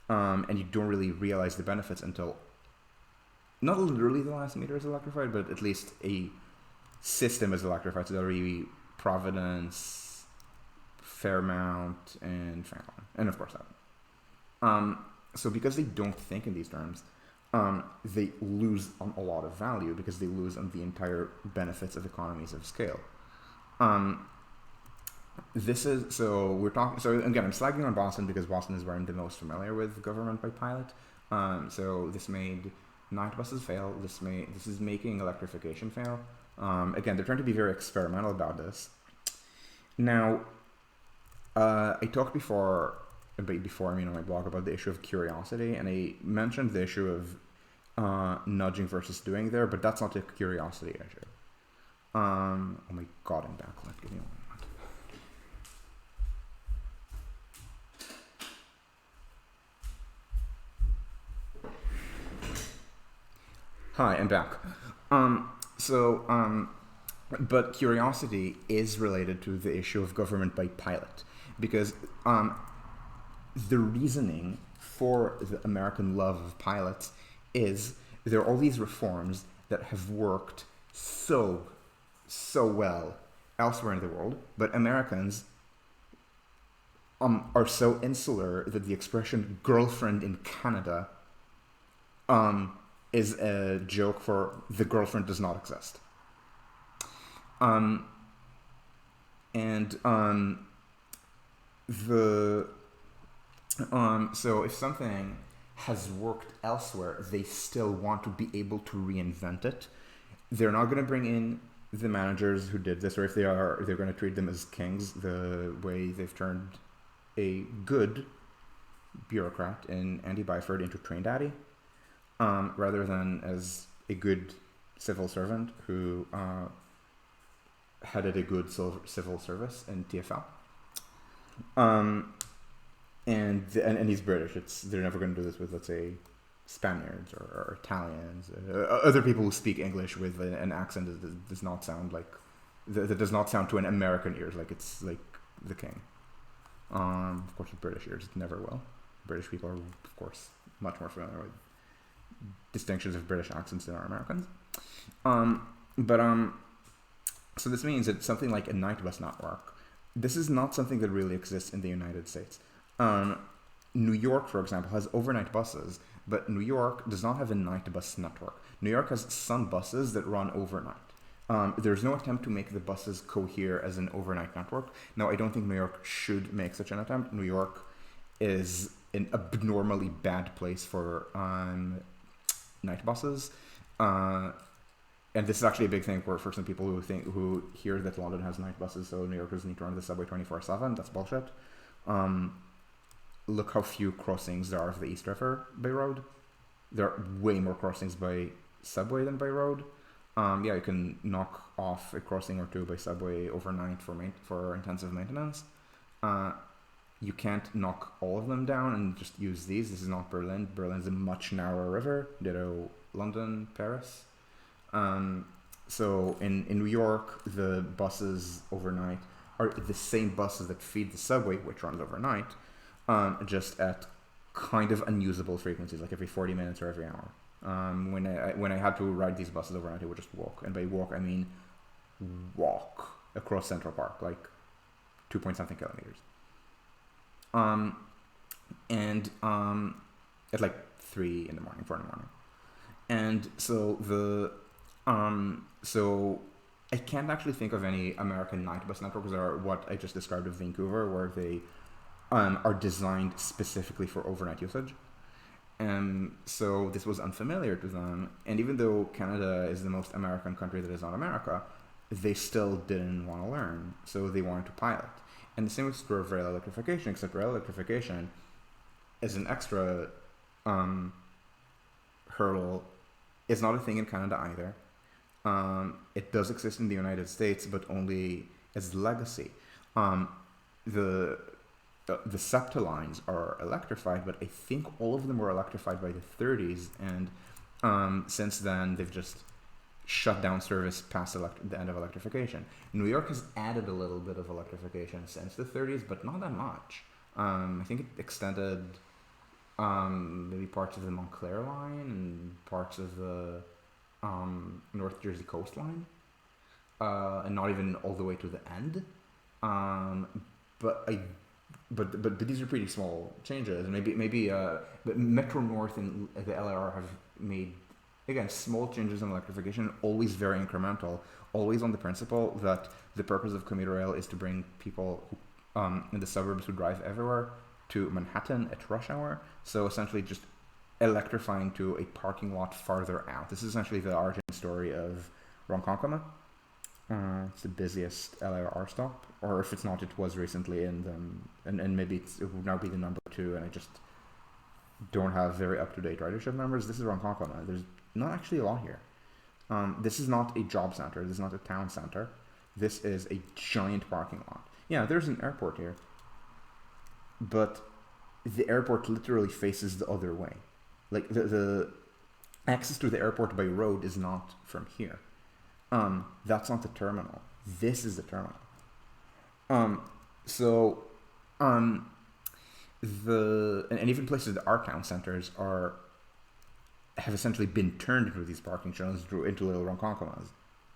And you don't really realize the benefits until not literally the last meter is electrified, but at least a system is electrified. So that'll be Providence, Fairmount, and Franklin, and of course that. So because they don't think in these terms, they lose on a lot of value, because they lose on the entire benefits of economies of scale. So again, I'm slagging on Boston because Boston is where I'm the most familiar with government by pilot. So this made night buses fail. This is making electrification fail. Again, they're trying to be very experimental about this. Now, I talked before I mean on my blog about the issue of curiosity, and I mentioned the issue of nudging versus doing there, but that's not a curiosity issue. Oh my god, I'm backlit. Give me one moment. Hi, I'm back. But curiosity is related to the issue of government by pilot, because the reasoning for the American love of pilots is there are all these reforms that have worked so well elsewhere in the world, but Americans are so insular that the expression "girlfriend in Canada" is a joke for the girlfriend does not exist. So if something has worked elsewhere, they still want to be able to reinvent it. They're not going to bring in the managers who did this, or if they are, they're going to treat them as kings, the way they've turned a good bureaucrat in Andy Byford into Train Daddy, rather than as a good civil servant who headed a good civil service in TFL. And he's British. They're never going to do this with, let's say, Spaniards or Italians, other people who speak English with an accent that does not sound like that does not sound to an American ears like it's like the king. Of course, with British ears, it never will. British people are, of course, much more familiar with distinctions of British accents than are Americans. So this means that something like a night bus network, this is not something that really exists in the United States. New York, for example, has overnight buses, but New York does not have a night bus network. New York has some buses that run overnight. There's no attempt to make the buses cohere as an overnight network. Now, I don't think New York should make such an attempt. New York is an abnormally bad place for night buses. And this is actually a big thing for some people who hear that London has night buses, so New Yorkers need to run the subway 24/7. That's bullshit. Look how few crossings there are of the East River by road. There are way more crossings by subway than by road. Yeah, you can knock off a crossing or two by subway overnight for intensive maintenance. You can't knock all of them down and just use these. This is not Berlin. Berlin's a much narrower river. Ditto London, Paris. So in New York, the buses overnight are the same buses that feed the subway, which runs overnight, just at kind of unusable frequencies, like every 40 minutes or every hour. When I had to ride these buses overnight, I would just walk. And by walk, I mean walk across Central Park, like 2-point-something kilometers. At like 3 in the morning, 4 in the morning. And so I can't actually think of any American night bus networks that are what I just described of Vancouver, where they are designed specifically for overnight usage. So this was unfamiliar to them. And even though Canada is the most American country that is not America, they still didn't want to learn. So they wanted to pilot. And the same was true of rail electrification, except rail electrification is an extra hurdle. It's not a thing in Canada either. It does exist in the United States, but only as legacy. The SEPTA lines are electrified, but I think all of them were electrified by the 30s, and since then they've just shut down service past the end of electrification. New York has added a little bit of electrification since the 30s, but not that much. I think it extended maybe parts of the Montclair line and parts of the North Jersey coastline, and not even all the way to the end. But these are pretty small changes, and maybe but Metro North and the LRR have made, again, small changes in electrification, always very incremental, always on the principle that the purpose of commuter rail is to bring people who, in the suburbs who drive everywhere to Manhattan at rush hour. So essentially just electrifying to a parking lot farther out. This is essentially the origin story of Ronkonkoma. It's the busiest LIRR stop, or if it's not, it was recently, and maybe it would now be the number 2, and I just don't have very up-to-date ridership numbers. This is Ronkonkoma. There's not actually a lot here. This is not a job center. This is not a town center. This is a giant parking lot. Yeah, there's an airport here, but the airport literally faces the other way. Like the access to the airport by road is not from here. That's not the terminal. This is the terminal. So, and even places that are town centers have essentially been turned into these parking channels into little Ronkonkomas.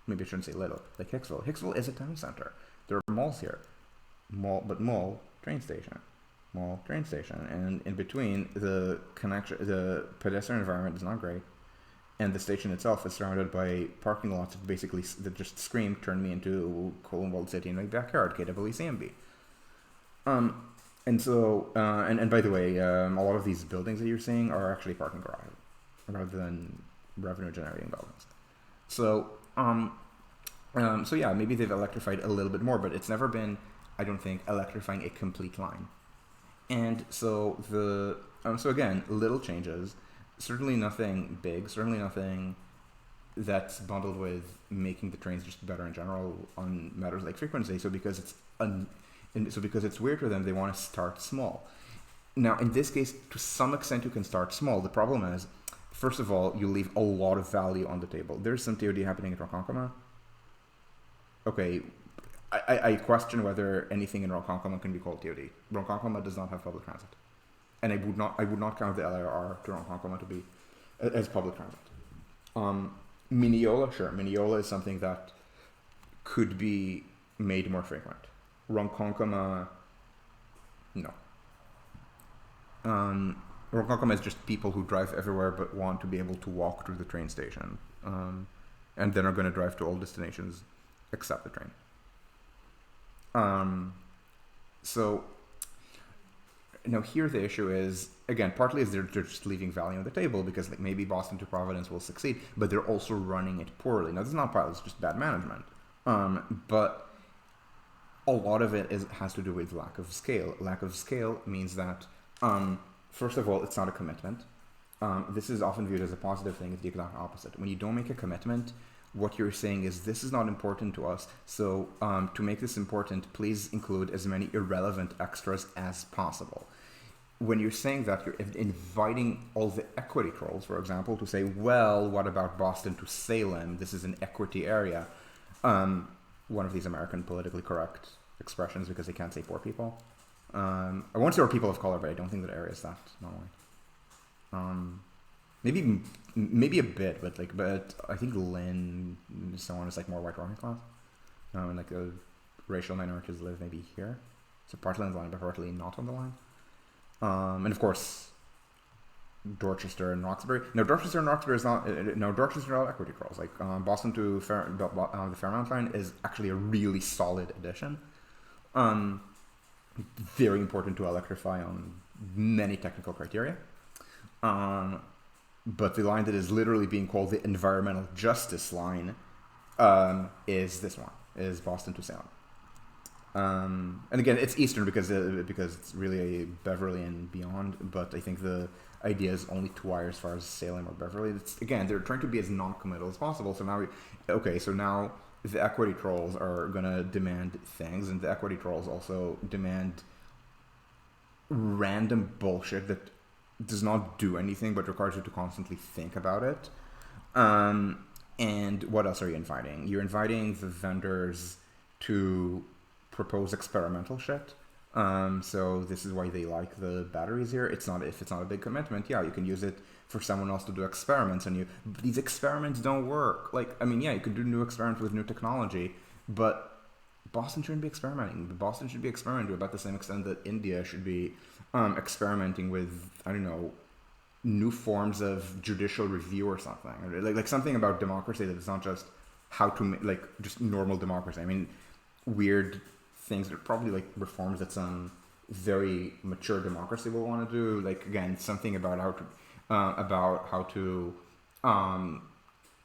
Maybe I shouldn't say little. Like Hicksville. Hicksville is a town center. There are malls here. Mall, train station. Mall, train station. And in between, the pedestrian environment is not great. And the station itself is surrounded by parking lots that just scream, turn me into Colenwald City in my backyard, KWCMB. And so, and by the way, a lot of these buildings that you're seeing are actually parking garages rather than revenue generating buildings. So, so yeah, maybe they've electrified a little bit more, but it's never been, I don't think, electrifying a complete line. And so so again, little changes, certainly nothing big, certainly nothing that's bundled with making the trains just better in general on matters like frequency. So because it's weird for them, they want to start small. Now, in this case, to some extent, you can start small. The problem is, first of all, you leave a lot of value on the table. There's some TOD happening at Ronkonkoma. Okay, I question whether anything in Ronkonkoma can be called TOD. Ronkonkoma does not have public transit, and I would not count the LIRR to Ronkonkoma to be as public transit. Mineola, sure, Mineola is something that could be made more frequent. Ronkonkoma, no. Ronkonkoma is just people who drive everywhere but want to be able to walk to the train station, and then are going to drive to all destinations except the train. So now here the issue is, again, partly is they're just leaving value on the table because like maybe Boston to Providence will succeed, but they're also running it poorly. Now this is not partly, it's just bad management. But a lot of it has to do with lack of scale. Lack of scale means that, first of all, it's not a commitment. This is often viewed as a positive thing. It's the exact opposite. When you don't make a commitment, what you're saying is this is not important to us. So to make this important, please include as many irrelevant extras as possible. When you're saying that, you're inviting all the equity trolls, for example, to say, well, what about Boston to Salem? This is an equity area. One of these American politically correct expressions because they can't say poor people. I won't say people of color, but I don't think that area is that non-white. Maybe a bit, but I think Lynn, someone is like more white working class. And like the racial minorities live maybe here. So partly on the line, but partly not on the line. And of course, Dorchester and Roxbury. No, Dorchester and Roxbury is not. No, Dorchester are all equity crawls. Like Boston to the Fairmount line is actually a really solid addition. Very important to electrify on many technical criteria. But the line that is literally being called the environmental justice line is this one, is Boston to Salem. And again, it's Eastern because it's really a Beverly and beyond, but I think the idea is only 2 wires as far as Salem or Beverly. Again, they're trying to be as non-committal as possible. So now the equity trolls are going to demand things, and the equity trolls also demand random bullshit that does not do anything but requires you to constantly think about it. And what else are you inviting? You're inviting the vendors to propose experimental shit. So this is why they like the batteries here. If it's not a big commitment, yeah, you can use it for someone else to do experiments on you. But these experiments don't work. You could do new experiments with new technology, but Boston shouldn't be experimenting. Boston should be experimenting to about the same extent that India should be experimenting with, I don't know, new forms of judicial review or something. Like something about democracy that is not just how to just normal democracy. I mean, weird things that are probably like reforms that some very mature democracy will want to do. Like again, something about how to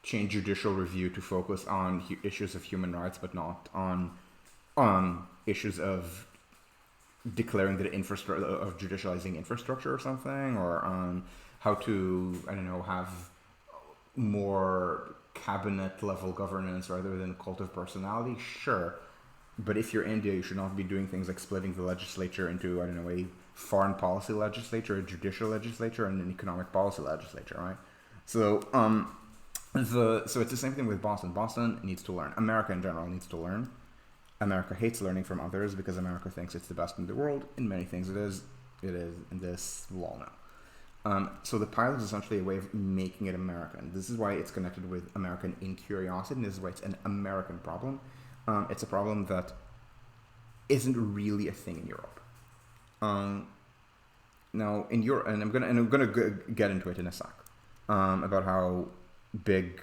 change judicial review to focus on issues of human rights, but not on issues of declaring the infrastructure of judicializing infrastructure or something, or on how to, I don't know, have more cabinet level governance rather than cult of personality. Sure, but if you're India, you should not be doing things like splitting the legislature into, I don't know, a foreign policy legislature, a judicial legislature, and an economic policy legislature, right? So so it's the same thing with Boston. Boston needs to learn. America in general needs to learn. America hates learning from others because America thinks it's the best in the world. In many things, it is. It is, and this we all know. So the pilot is essentially a way of making it American. This is why it's connected with American incuriosity, and this is why it's an American problem. It's a problem that isn't really a thing in Europe. Now in Europe, and I'm gonna get into it in a sec, about how big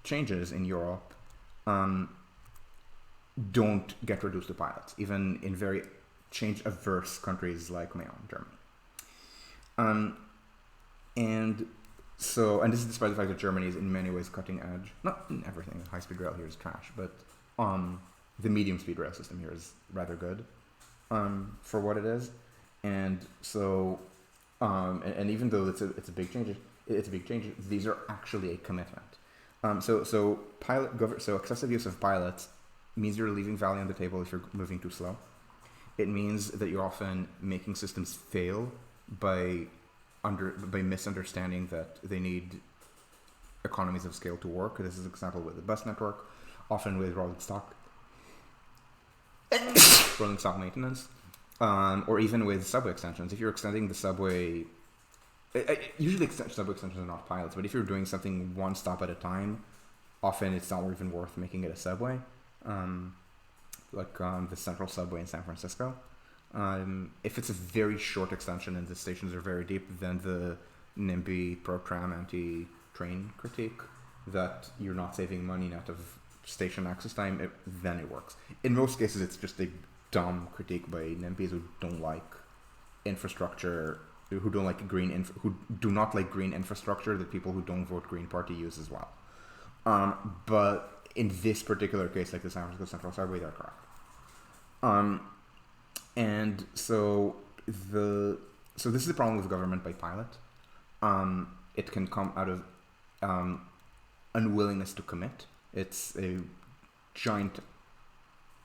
changes in Europe don't get reduced to pilots, even in very change-averse countries like my own, Germany. And this is despite the fact that Germany is in many ways cutting edge. Not in everything. High-speed rail here is trash, but the medium-speed rail system here is rather good for what it is. And so, and even though it's a big change, these are actually a commitment. So excessive use of pilots means you're leaving value on the table if you're moving too slow. It means that you're often making systems fail by misunderstanding that they need economies of scale to work. This is an example with the bus network, often with rolling stock maintenance, or even with subway extensions. If you're extending the subway, usually subway extensions are not pilots, but if you're doing something one stop at a time, often it's not even worth making it a subway. Like the Central Subway in San Francisco. If it's a very short extension and the stations are very deep, then the NIMBY pro-tram anti-train critique that you're not saving money net of station access time, then it works. In most cases, it's just a dumb critique by NIMBYs who don't like infrastructure, who don't like who do not like green infrastructure that people who don't vote Green Party use as well. But in this particular case, like the San Francisco Central Subway, they're correct. And so this is the problem with government by pilot. It can come out of unwillingness to commit. It's a giant,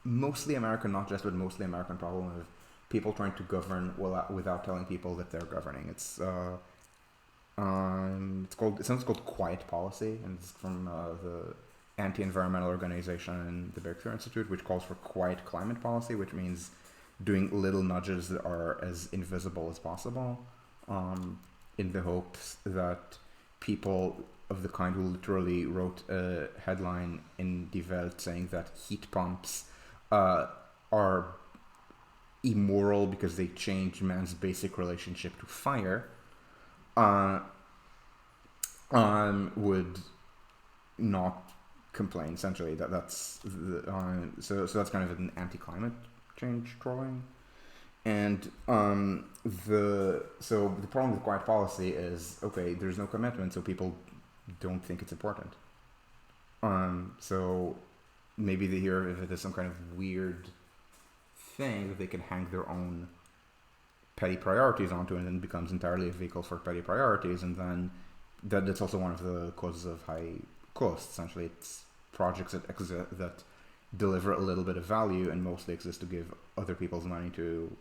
mostly American, not just, but mostly American problem of people trying to govern without telling people that they're governing. It's something called quiet policy, and it's from the anti-environmental organization, the Berkshire Institute, which calls for quiet climate policy, which means doing little nudges that are as invisible as possible, in the hopes that people of the kind who literally wrote a headline in Die Welt saying that heat pumps are immoral because they change man's basic relationship to fire, would not complain. Essentially, that's so that's kind of an anti-climate change trolling. And the problem with quiet policy is, okay, there's no commitment, so people don't think it's important. So maybe they hear if it is some kind of weird thing that they can hang their own petty priorities onto, and then it becomes entirely a vehicle for petty priorities, and then that's also one of the causes of high cost. Essentially, it's projects that deliver a little bit of value and mostly exist to give other people's money to,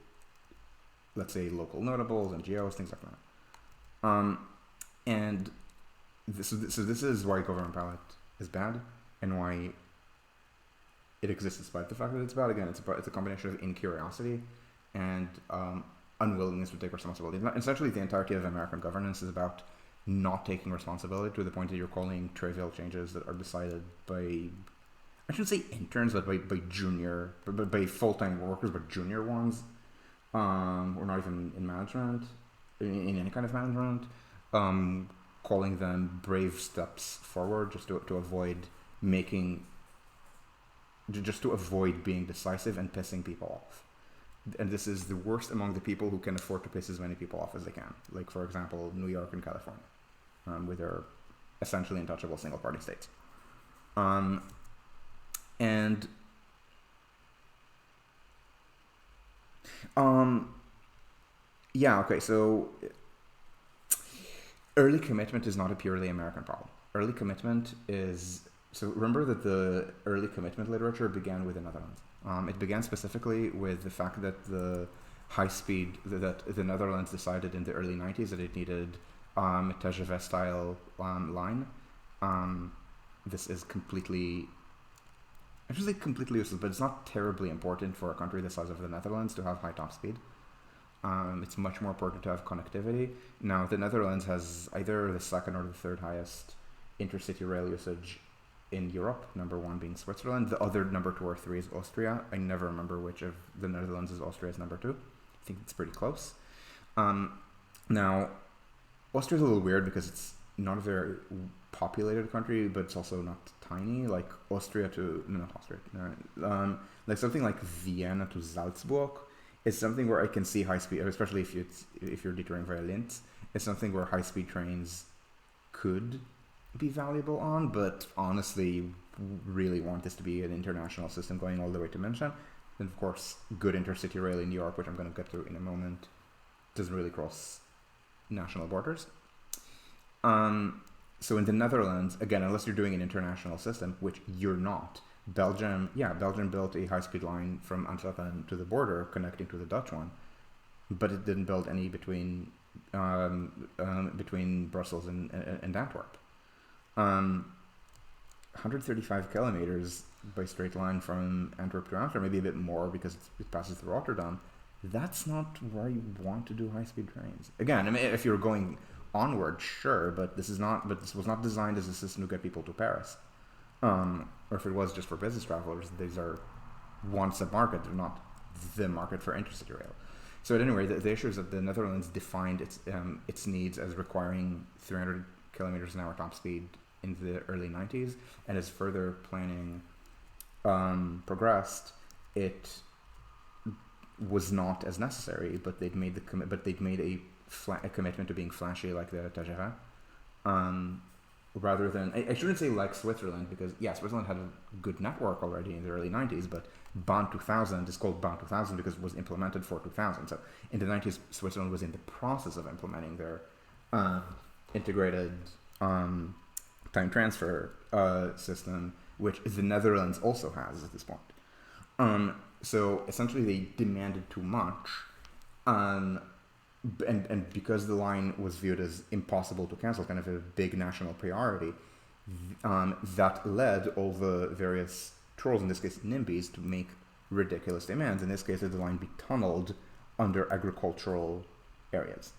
let's say, local notables, NGOs, things like that. And this is why government pilot is bad, and why it exists despite the fact that it's bad. Again, it's a combination of incuriosity and unwillingness to take responsibility. Essentially, the entirety of American governance is about not taking responsibility, to the point that you're calling trivial changes that are decided by, I shouldn't say interns, but by full-time workers, but junior ones, or not even in management, in any kind of management, calling them brave steps forward just to avoid being decisive and pissing people off. And this is the worst among the people who can afford to piss as many people off as they can. Like, for example, New York and California, with their essentially untouchable single-party states. And yeah, okay, so early commitment is not a purely American problem. Early commitment is, so remember that the early commitment literature began with the Netherlands. It began specifically with the fact that the high speed, that the Netherlands decided in the early 90s that it needed a TGV style line. This is completely, I should say completely useless, but it's not terribly important for a country the size of the Netherlands to have high top speed. It's much more important to have connectivity. Now, the Netherlands has either the second or the third highest intercity rail usage in Europe, number one being Switzerland. The other number two or three is Austria. I never remember which of the Netherlands is Austria's number two. I think it's pretty close. Now, Austria's a little weird because it's not a very populated country, but it's also not tiny. Like Austria to, no, not Austria, no, like something like Vienna to Salzburg is something where I can see high speed, especially if you're detouring via Linz, it's something where high speed trains could be valuable on, but honestly really want this to be an international system going all the way to München. And of course, good intercity rail in Europe, which I'm going to get to in a moment, doesn't really cross national borders. So in the Netherlands, again, unless you're doing an international system, which you're not, Belgium built a high-speed line from Antwerpen to the border connecting to the Dutch one, but it didn't build any between Brussels and Antwerp. 135 kilometers by straight line from Antwerp to Amsterdam, maybe a bit more because it passes through Rotterdam. That's not where you want to do high-speed trains. Again, I mean, if you're going onward, sure, but this was not designed as a system to get people to Paris. Or if it was just for business travelers, these are once a market, they're not the market for intercity rail. So at any rate, the issue is that the Netherlands defined its needs as requiring 300 kilometers an hour top speed in the early 90s, and as further planning progressed, it was not as necessary, but they'd made a commitment to being flashy like the TGV, rather than, I shouldn't say like Switzerland, because yeah, Switzerland had a good network already in the early 90s, but Bahn 2000 is called Bahn 2000 because it was implemented for 2000. So in the 90s, Switzerland was in the process of implementing their integrated time transfer system, which the Netherlands also has at this point. So essentially they demanded too much, and because the line was viewed as impossible to cancel, kind of a big national priority, that led all the various trolls, in this case NIMBYs, to make ridiculous demands. In this case, the line be tunneled under agricultural areas.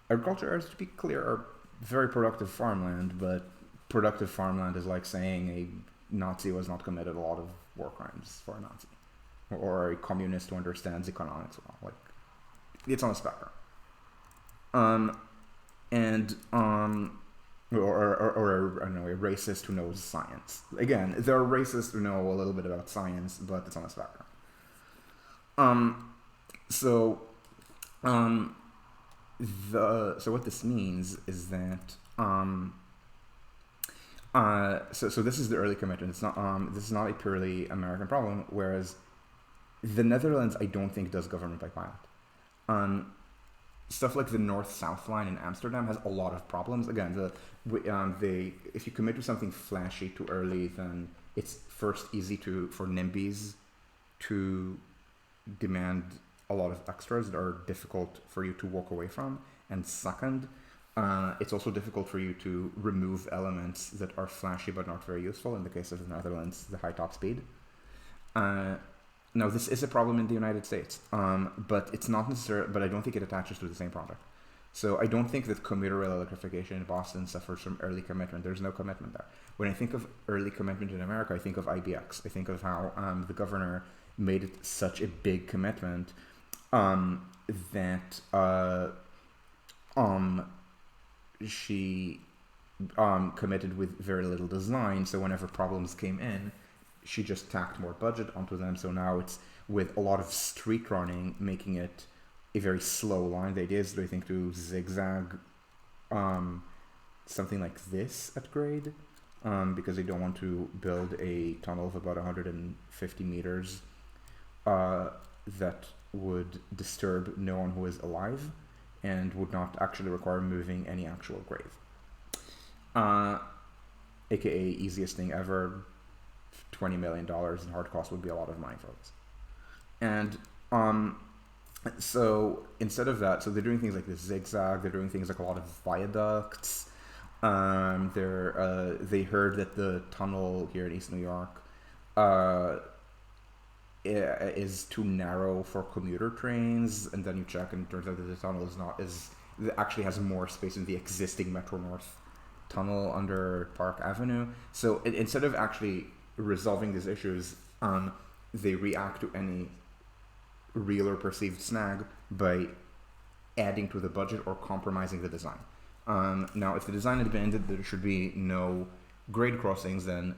Agricultural areas, to be clear, are very productive farmland, but productive farmland is like saying a Nazi was not committed a lot of war crimes for a Nazi, or a communist who understands economics well. Like, it's on a spectrum. Or I don't know, a racist who knows science. Again, there are racists who know a little bit about science, but it's on a spectrum. So what this means is that so this is the early commitment. It's not this is not a purely American problem, whereas the Netherlands, I don't think, does government by pilot. Stuff like the North-South line in Amsterdam has a lot of problems. Again, if you commit to something flashy too early, then it's first easy for NIMBYs to demand a lot of extras that are difficult for you to walk away from. And second, it's also difficult for you to remove elements that are flashy but not very useful. In the case of the Netherlands, the high top speed. Now, this is a problem in the United States, but it's not necessarily. But I don't think it attaches to the same product. So I don't think that commuter rail electrification in Boston suffers from early commitment. There's no commitment there. When I think of early commitment in America, I think of IBX. I think of how the governor made it such a big commitment that she committed with very little design. So whenever problems came in, she just tacked more budget onto them. So now it's with a lot of street running, making it a very slow line. The idea is, I think, to zigzag something like this at grade, because they don't want to build a tunnel of about 150 meters that would disturb no one who is alive and would not actually require moving any actual grave. AKA easiest thing ever, $20 million in hard cost would be a lot of money, folks. And so instead of that, so they're doing things like the zigzag, they're doing things like a lot of viaducts. They heard that the tunnel here in East New York is too narrow for commuter trains, and then you check and it turns out that the tunnel actually has more space in the existing Metro North tunnel under Park Avenue. So instead of actually resolving these issues, they react to any real or perceived snag by adding to the budget or compromising the design. Now, if the design had been that there should be no grade crossings, then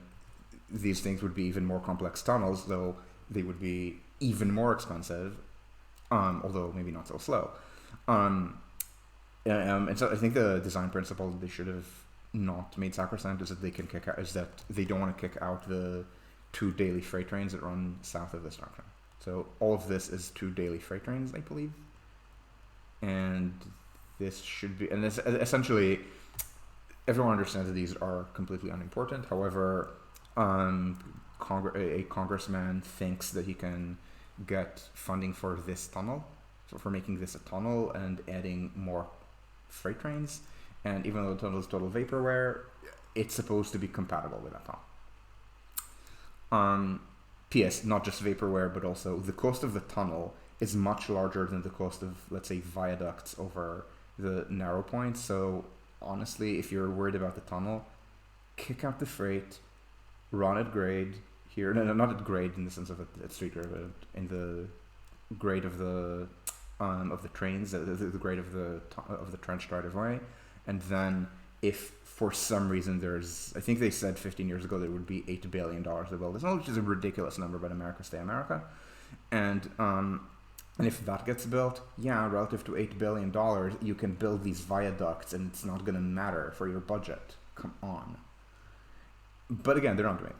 these things would be even more complex tunnels, though they would be even more expensive, although maybe not so slow. And so I think the design principle they should have not made sacrosanct is that they don't want to kick out the 2 daily freight trains that run south of this junction. So all of this is 2 daily freight trains, I believe, and this should be, and this essentially everyone understands that these are completely unimportant. However, a congressman thinks that he can get funding for this tunnel, so for making this a tunnel and adding more freight trains. And even though the tunnel is total vaporware, it's supposed to be compatible with that tunnel. P.S. Not just vaporware, but also the cost of the tunnel is much larger than the cost of, let's say, viaducts over the narrow points. So honestly, if you're worried about the tunnel, kick out the freight, run at grade here. No, not at grade in the sense of at street grade, but in the grade of the trains, the grade of the trench right of way. And then if for some reason I think they said 15 years ago there would be $8 billion to build this, which is a ridiculous number, but America stay America. And if that gets built, yeah, relative to $8 billion, you can build these viaducts and it's not going to matter for your budget. Come on. But again, they're not doing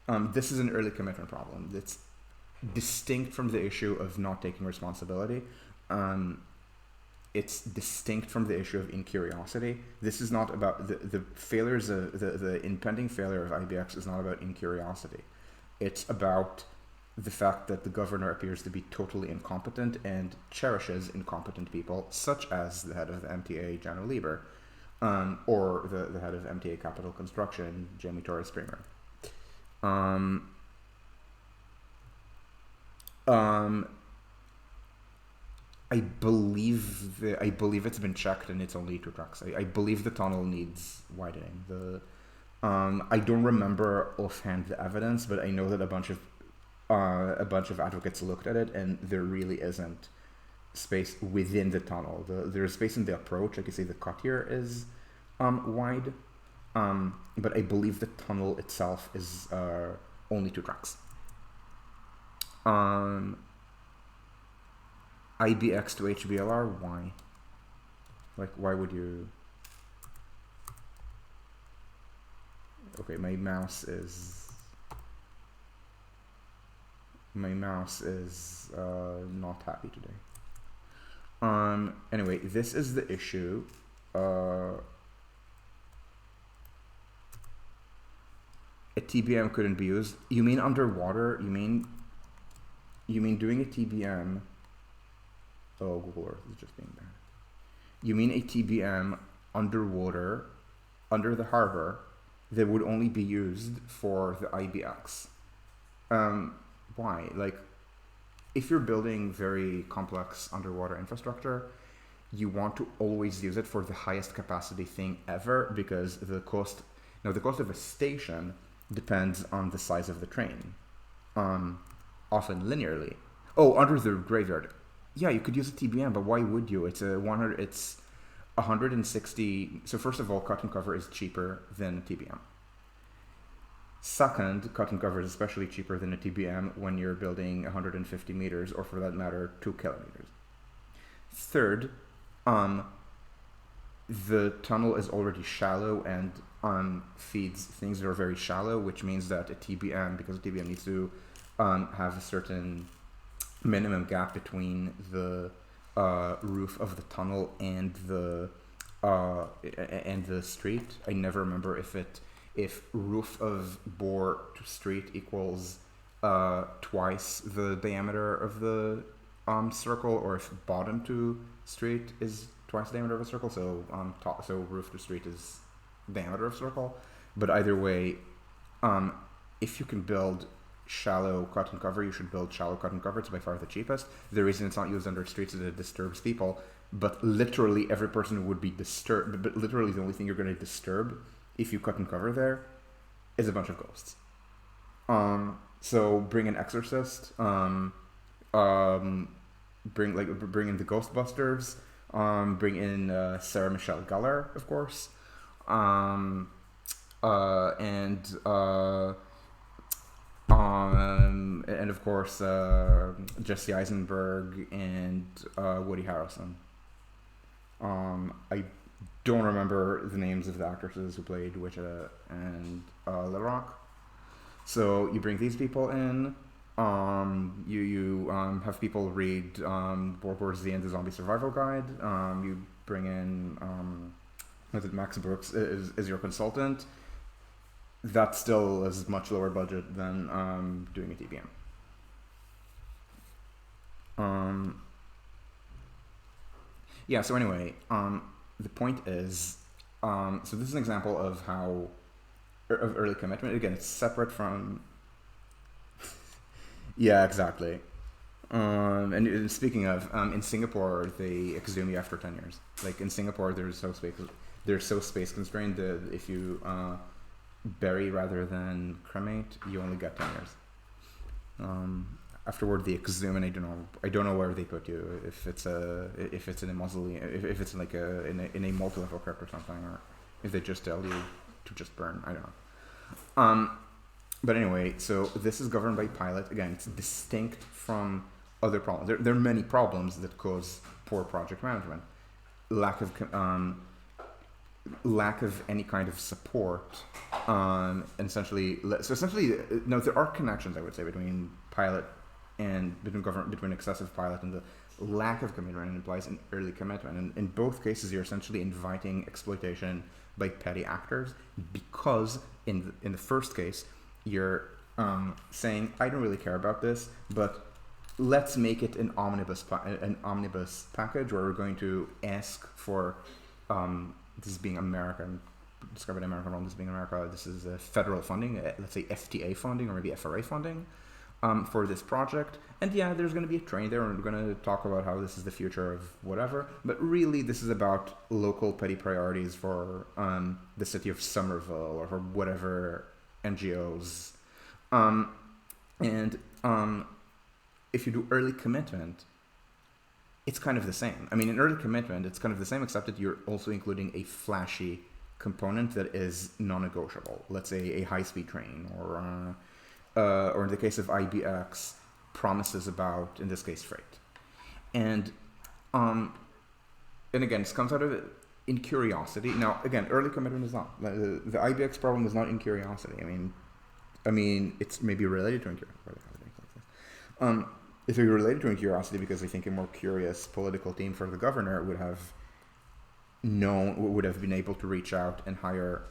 that. This is an early commitment problem. It's distinct from the issue of not taking responsibility. It's distinct from the issue of incuriosity. This is not about the failures of the impending failure of IBX is not about incuriosity. It's about the fact that the governor appears to be totally incompetent and cherishes incompetent people, such as the head of the MTA, Janno Lieber, or the head of MTA Capital Construction, Jamie Torres Springer. I believe it's been checked and it's only 2 tracks. I believe the tunnel needs widening. I don't remember offhand the evidence, but I know that a bunch of advocates looked at it and there really isn't space within the tunnel. There's space in the approach. Like you see, the cut here is wide, but I believe the tunnel itself is only 2 tracks. IBX to HBLR, why? Like, why would you? Okay, my mouse is not happy today. Anyway, this is the issue. A TBM couldn't be used. You mean underwater? You mean doing a TBM? Oh, Google Earth is just being bad. You mean a TBM underwater, under the harbor, that would only be used for the IBX? Why? Like, if you're building very complex underwater infrastructure, you want to always use it for the highest capacity thing ever, because the cost of a station depends on the size of the train, often linearly. Oh, under the graveyard. Yeah, you could use a TBM, but why would you? It's 160. So first of all, cut and cover is cheaper than a TBM. Second, cut and cover is especially cheaper than a TBM when you're building 150 meters, or for that matter, 2 kilometers. Third, the tunnel is already shallow and feeds things that are very shallow, which means that a TBM, because a TBM needs to have a certain minimum gap between the roof of the tunnel and the street. I never remember if roof of bore to street equals twice the diameter of the circle, or if bottom to street is twice the diameter of a circle. So so roof to street is diameter of circle. But either way, if you can build shallow cut and cover, you should build shallow cut and cover. It's by far the cheapest. The reason it's not used under streets is that it disturbs people, but literally every person would be disturbed. But literally the only thing you're going to disturb if you cut and cover there is a bunch of ghosts. So bring an exorcist, bring in the Ghostbusters, bring in Sarah Michelle Gellar, of course, and of course Jesse Eisenberg and Woody Harrelson. I don't remember the names of the actresses who played Witcha and Little Rock. So you bring these people in. You have people read World War Z and the Zombie Survival Guide. You bring in Max Brooks is your consultant. That still is much lower budget than doing a TBM. Yeah. So anyway, the point is, so this is an example of how of early commitment. Again, it's separate from. Yeah, exactly. And speaking of, in Singapore, they exhume you after 10 years. Like in Singapore, they're so space constrained that if you bury rather than cremate, you only get 10 years. Afterward, they exhume, and I don't know where they put you. If it's in a mausoleum, if it's like in a multi-level crypt or something, or if they just tell you to just burn. I don't know. But anyway, so this is governed by Pilot. Again, it's distinct from other problems. There are many problems that cause poor project management, lack of any kind of support, and essentially, no, there are connections, I would say, between Pilot and between excessive Pilot and the lack of commitment implies an early commitment. And in both cases, you're essentially inviting exploitation by petty actors, because in the first case, you're saying, I don't really care about this, but let's make it an omnibus package where we're going to ask for this being America, discovered American Rome, this being America, this is federal funding, let's say FTA funding or maybe FRA funding for this project. And yeah, there's going to be a train there, and we're going to talk about how this is the future of whatever. But really, this is about local petty priorities for the city of Somerville or for whatever NGOs. If you do early commitment, it's kind of the same. I mean, in early commitment, it's kind of the same, except that you're also including a flashy component that is non-negotiable. Let's say a high-speed train, or in the case of IBX, promises about, in this case, freight. And again, this comes out of incuriosity. Now, again, early commitment is not. The IBX problem is not incuriosity. I mean, it's maybe related to incuriosity. If it were related to incuriosity, because I think a more curious political team for the governor would have been able to reach out and hire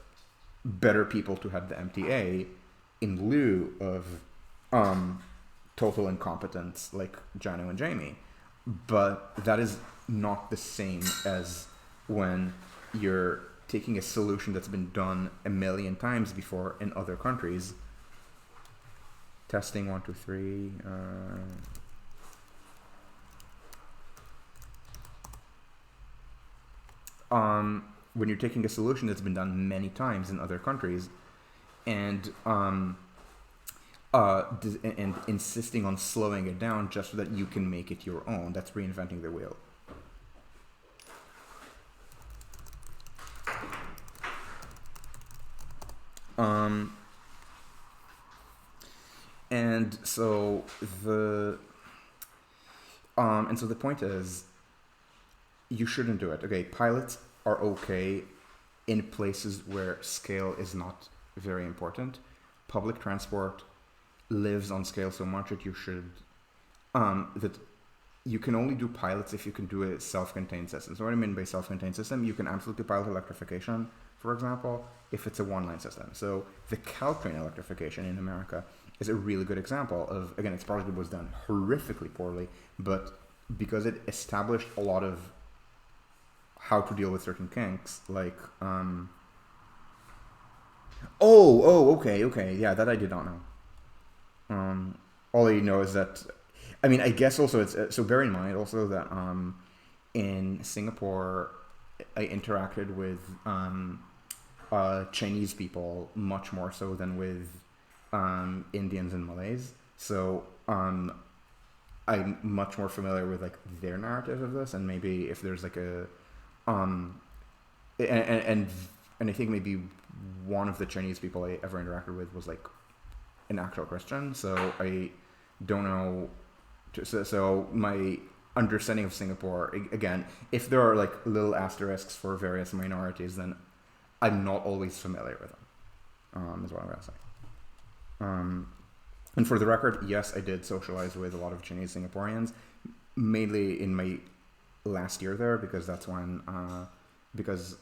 better people to head the MTA in lieu of total incompetence like Jano and Jamie. But that is not the same as when you're taking a solution that's been done a million times before in other countries. Testing 1, 2, 3. When you're taking a solution that's been done many times in other countries, and insisting on slowing it down just so that you can make it your own, that's reinventing the wheel. And so the point is, you shouldn't do it. Okay, pilots are okay in places where scale is not very important. Public transport lives on scale so much that you should that you can only do pilots if you can do a self-contained system. So what I mean by self-contained system, you can absolutely pilot electrification, for example, if it's a one-line system. So the Caltrain electrification in America is a really good example of, again, its project was done horrifically poorly, but because it established a lot of how to deal with certain kinks, like, okay, yeah, that I did not know. All I know is that, I mean, I guess also it's, so bear in mind also that in Singapore, I interacted with Chinese people much more so than with Indians and Malays. So I'm much more familiar with like their narrative of this, and maybe if there's like a and I think maybe one of the Chinese people I ever interacted with was like an actual Christian. So I don't know. So my understanding of Singapore, again, if there are like little asterisks for various minorities, then I'm not always familiar with them. Is what I'm gonna say. And for the record, yes, I did socialize with a lot of Chinese Singaporeans, mainly in my last year there, because that's when because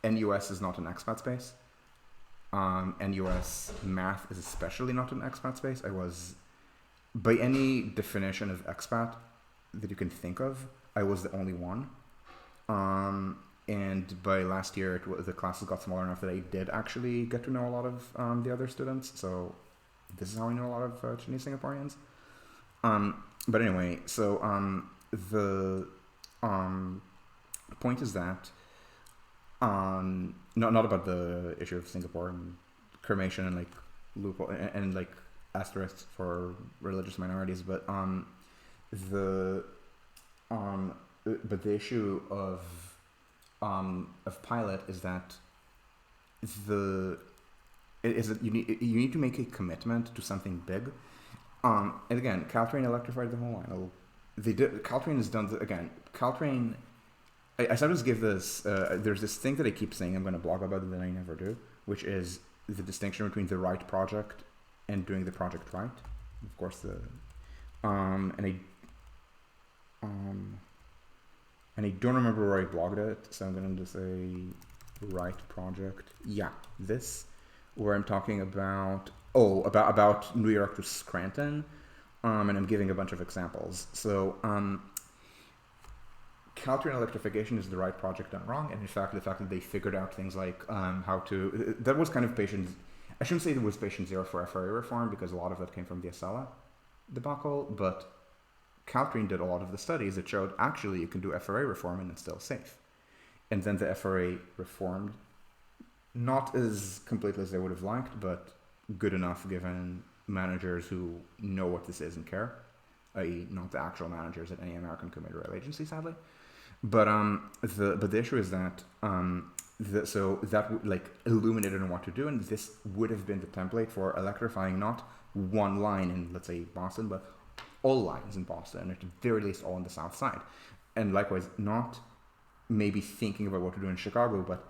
NUS is not an expat space. NUS math is especially not an expat space. I was, by any definition of expat that you can think of, I was the only one. And by last year, the classes got smaller enough that I did actually get to know a lot of the other students. So this is how I know a lot of Chinese Singaporeans. But anyway, so the point is that not about the issue of Singapore and cremation and like loophole and like asterisks for religious minorities, but the issue of pilot is that you need to make a commitment to something big. And again, Caltrain electrified the whole line. Caltrain has done again. Caltrain. I sometimes give this. There's this thing that I keep saying I'm going to blog about it that I never do, which is the distinction between the right project and doing the project right. Of course, and I don't remember where I blogged it, so I'm going to just say right project. Yeah, this, where I'm talking about about New York to Scranton, and I'm giving a bunch of examples. So Caltrain electrification is the right project done wrong, and in fact, the fact that they figured out things like how to, that was kind of patient. I shouldn't say it was patient zero for FRA reform, because a lot of that came from the Acela debacle, but Caltrain did a lot of the studies that showed actually you can do FRA reform and it's still safe. And then the FRA reformed, not as completely as they would have liked, but good enough given managers who know what this is and care, i.e. not the actual managers at any American community rail agency, sadly. But the issue is that so that like illuminated on what to do, and this would have been the template for electrifying not one line in, let's say, Boston, but all lines in Boston, at the very least all on the south side. And likewise, not maybe thinking about what to do in Chicago, but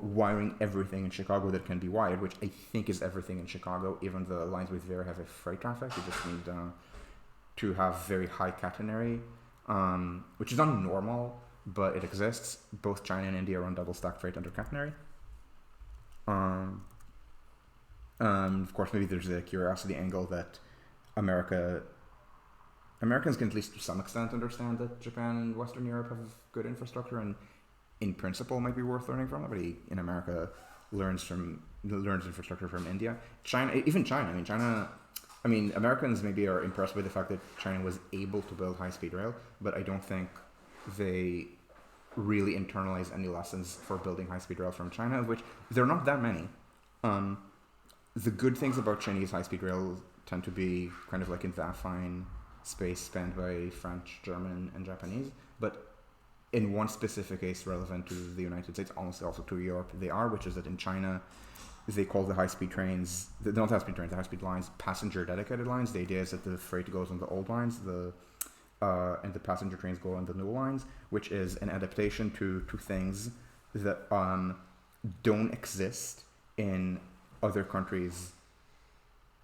wiring everything in Chicago that can be wired, which I think is everything in Chicago. Even the lines with very heavy freight traffic, you just need to have very high catenary, which is not normal, but it exists. Both China and India run double stack freight under catenary. Of course, maybe there's a curiosity angle that Americans can, at least to some extent, understand that Japan and Western Europe have good infrastructure, and in principle might be worth learning from. Nobody in America learns infrastructure from India. Americans maybe are impressed by the fact that China was able to build high-speed rail, but I don't think they really internalize any lessons for building high-speed rail from China, which there are not that many. The good things about Chinese high-speed rail tend to be kind of like in the affine space spanned by French, German, and Japanese, but in one specific case relevant to the United States, almost also to Europe, they are, which is that in China, they call the high-speed trains, not high-speed trains, the high-speed lines, passenger dedicated lines. The idea is that the freight goes on the old lines, the and the passenger trains go on the new lines, which is an adaptation to things that don't exist in other countries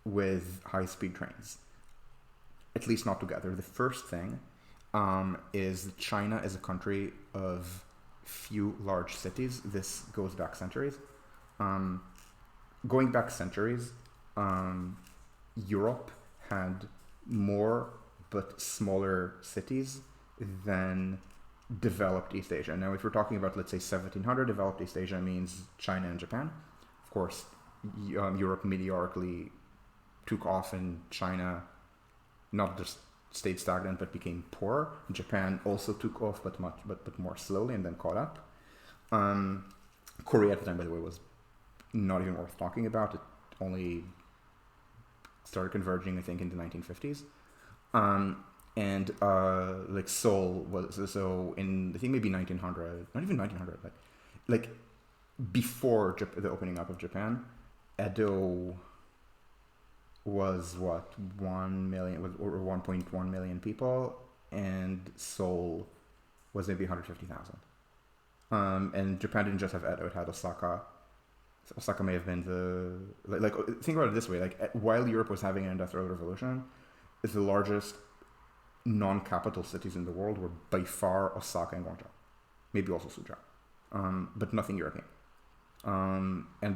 with high-speed trains, at least not together. The first thing is that China is a country of few large cities. This goes back centuries. Going back centuries, Europe had more but smaller cities than developed East Asia. Now, if we're talking about, let's say, 1700, developed East Asia means China and Japan. Of course, Europe meteorically took off, and China not just stayed stagnant but became poor. Japan also took off, but more slowly, and then caught up. Korea at the time, by the way, was not even worth talking about. It only started converging, I think, in the 1950s. And like Seoul was, so in, I think, maybe 1900, not even 1900, but like before the opening up of Japan, Edo was what, 1 million or 1.1 million people, and Seoul was maybe 150,000. And Japan didn't just have Edo; it had Osaka. Osaka may have been the like think about it this way: like while Europe was having an industrial revolution, the largest non-capital cities in the world were by far Osaka and Guangzhou, maybe also Suzhou, but nothing European. And I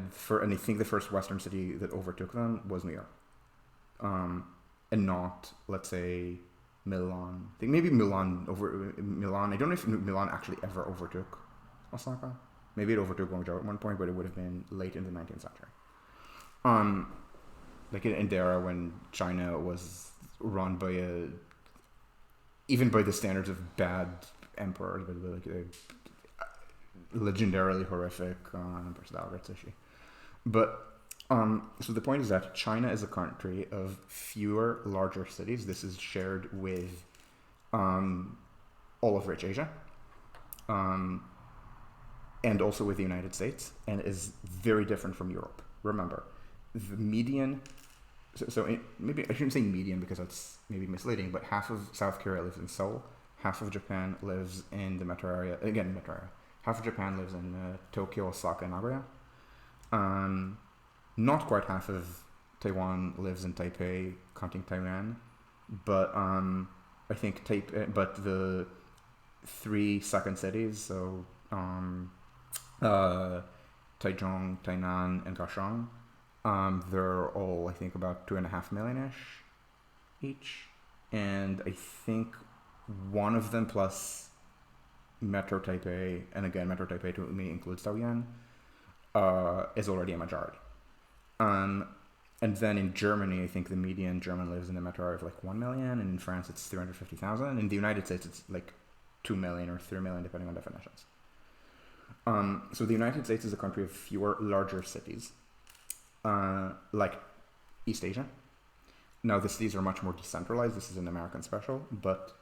think the first Western city that overtook them was New York, and not, let's say, Milan. I think maybe Milan. I don't know if Milan actually ever overtook Osaka. Maybe it overtook Guangzhou at one point, but it would have been late in the 19th century. Like in the era when China was run by even by the standards of bad emperors, but like a legendarily horrific Empress Daoguercixi. But so the point is that China is a country of fewer larger cities. This is shared with all of rich Asia. And also with the United States, and is very different from Europe. Remember, the median, maybe I shouldn't say median because that's maybe misleading, but half of South Korea lives in Seoul, half of Japan lives in the metro area, half of Japan lives in Tokyo, Osaka, and Nagoya. Not quite half of Taiwan lives in Taipei, counting Taiwan, but I think but the 3 second cities, so Taichung, Tainan, and Kaohsiung, they're all, I think, about 2.5 million-ish each, and I think one of them plus Metro Taipei, and again, Metro Taipei to me includes Taoyuan, is already a majority. And then in Germany, I think the median German lives in the metro area of like 1 million, and in France it's 350,000. In the United States, it's like 2 million or 3 million, depending on definitions. So the United States is a country of fewer larger cities, like East Asia. Now, the cities are much more decentralized. This is an American special, but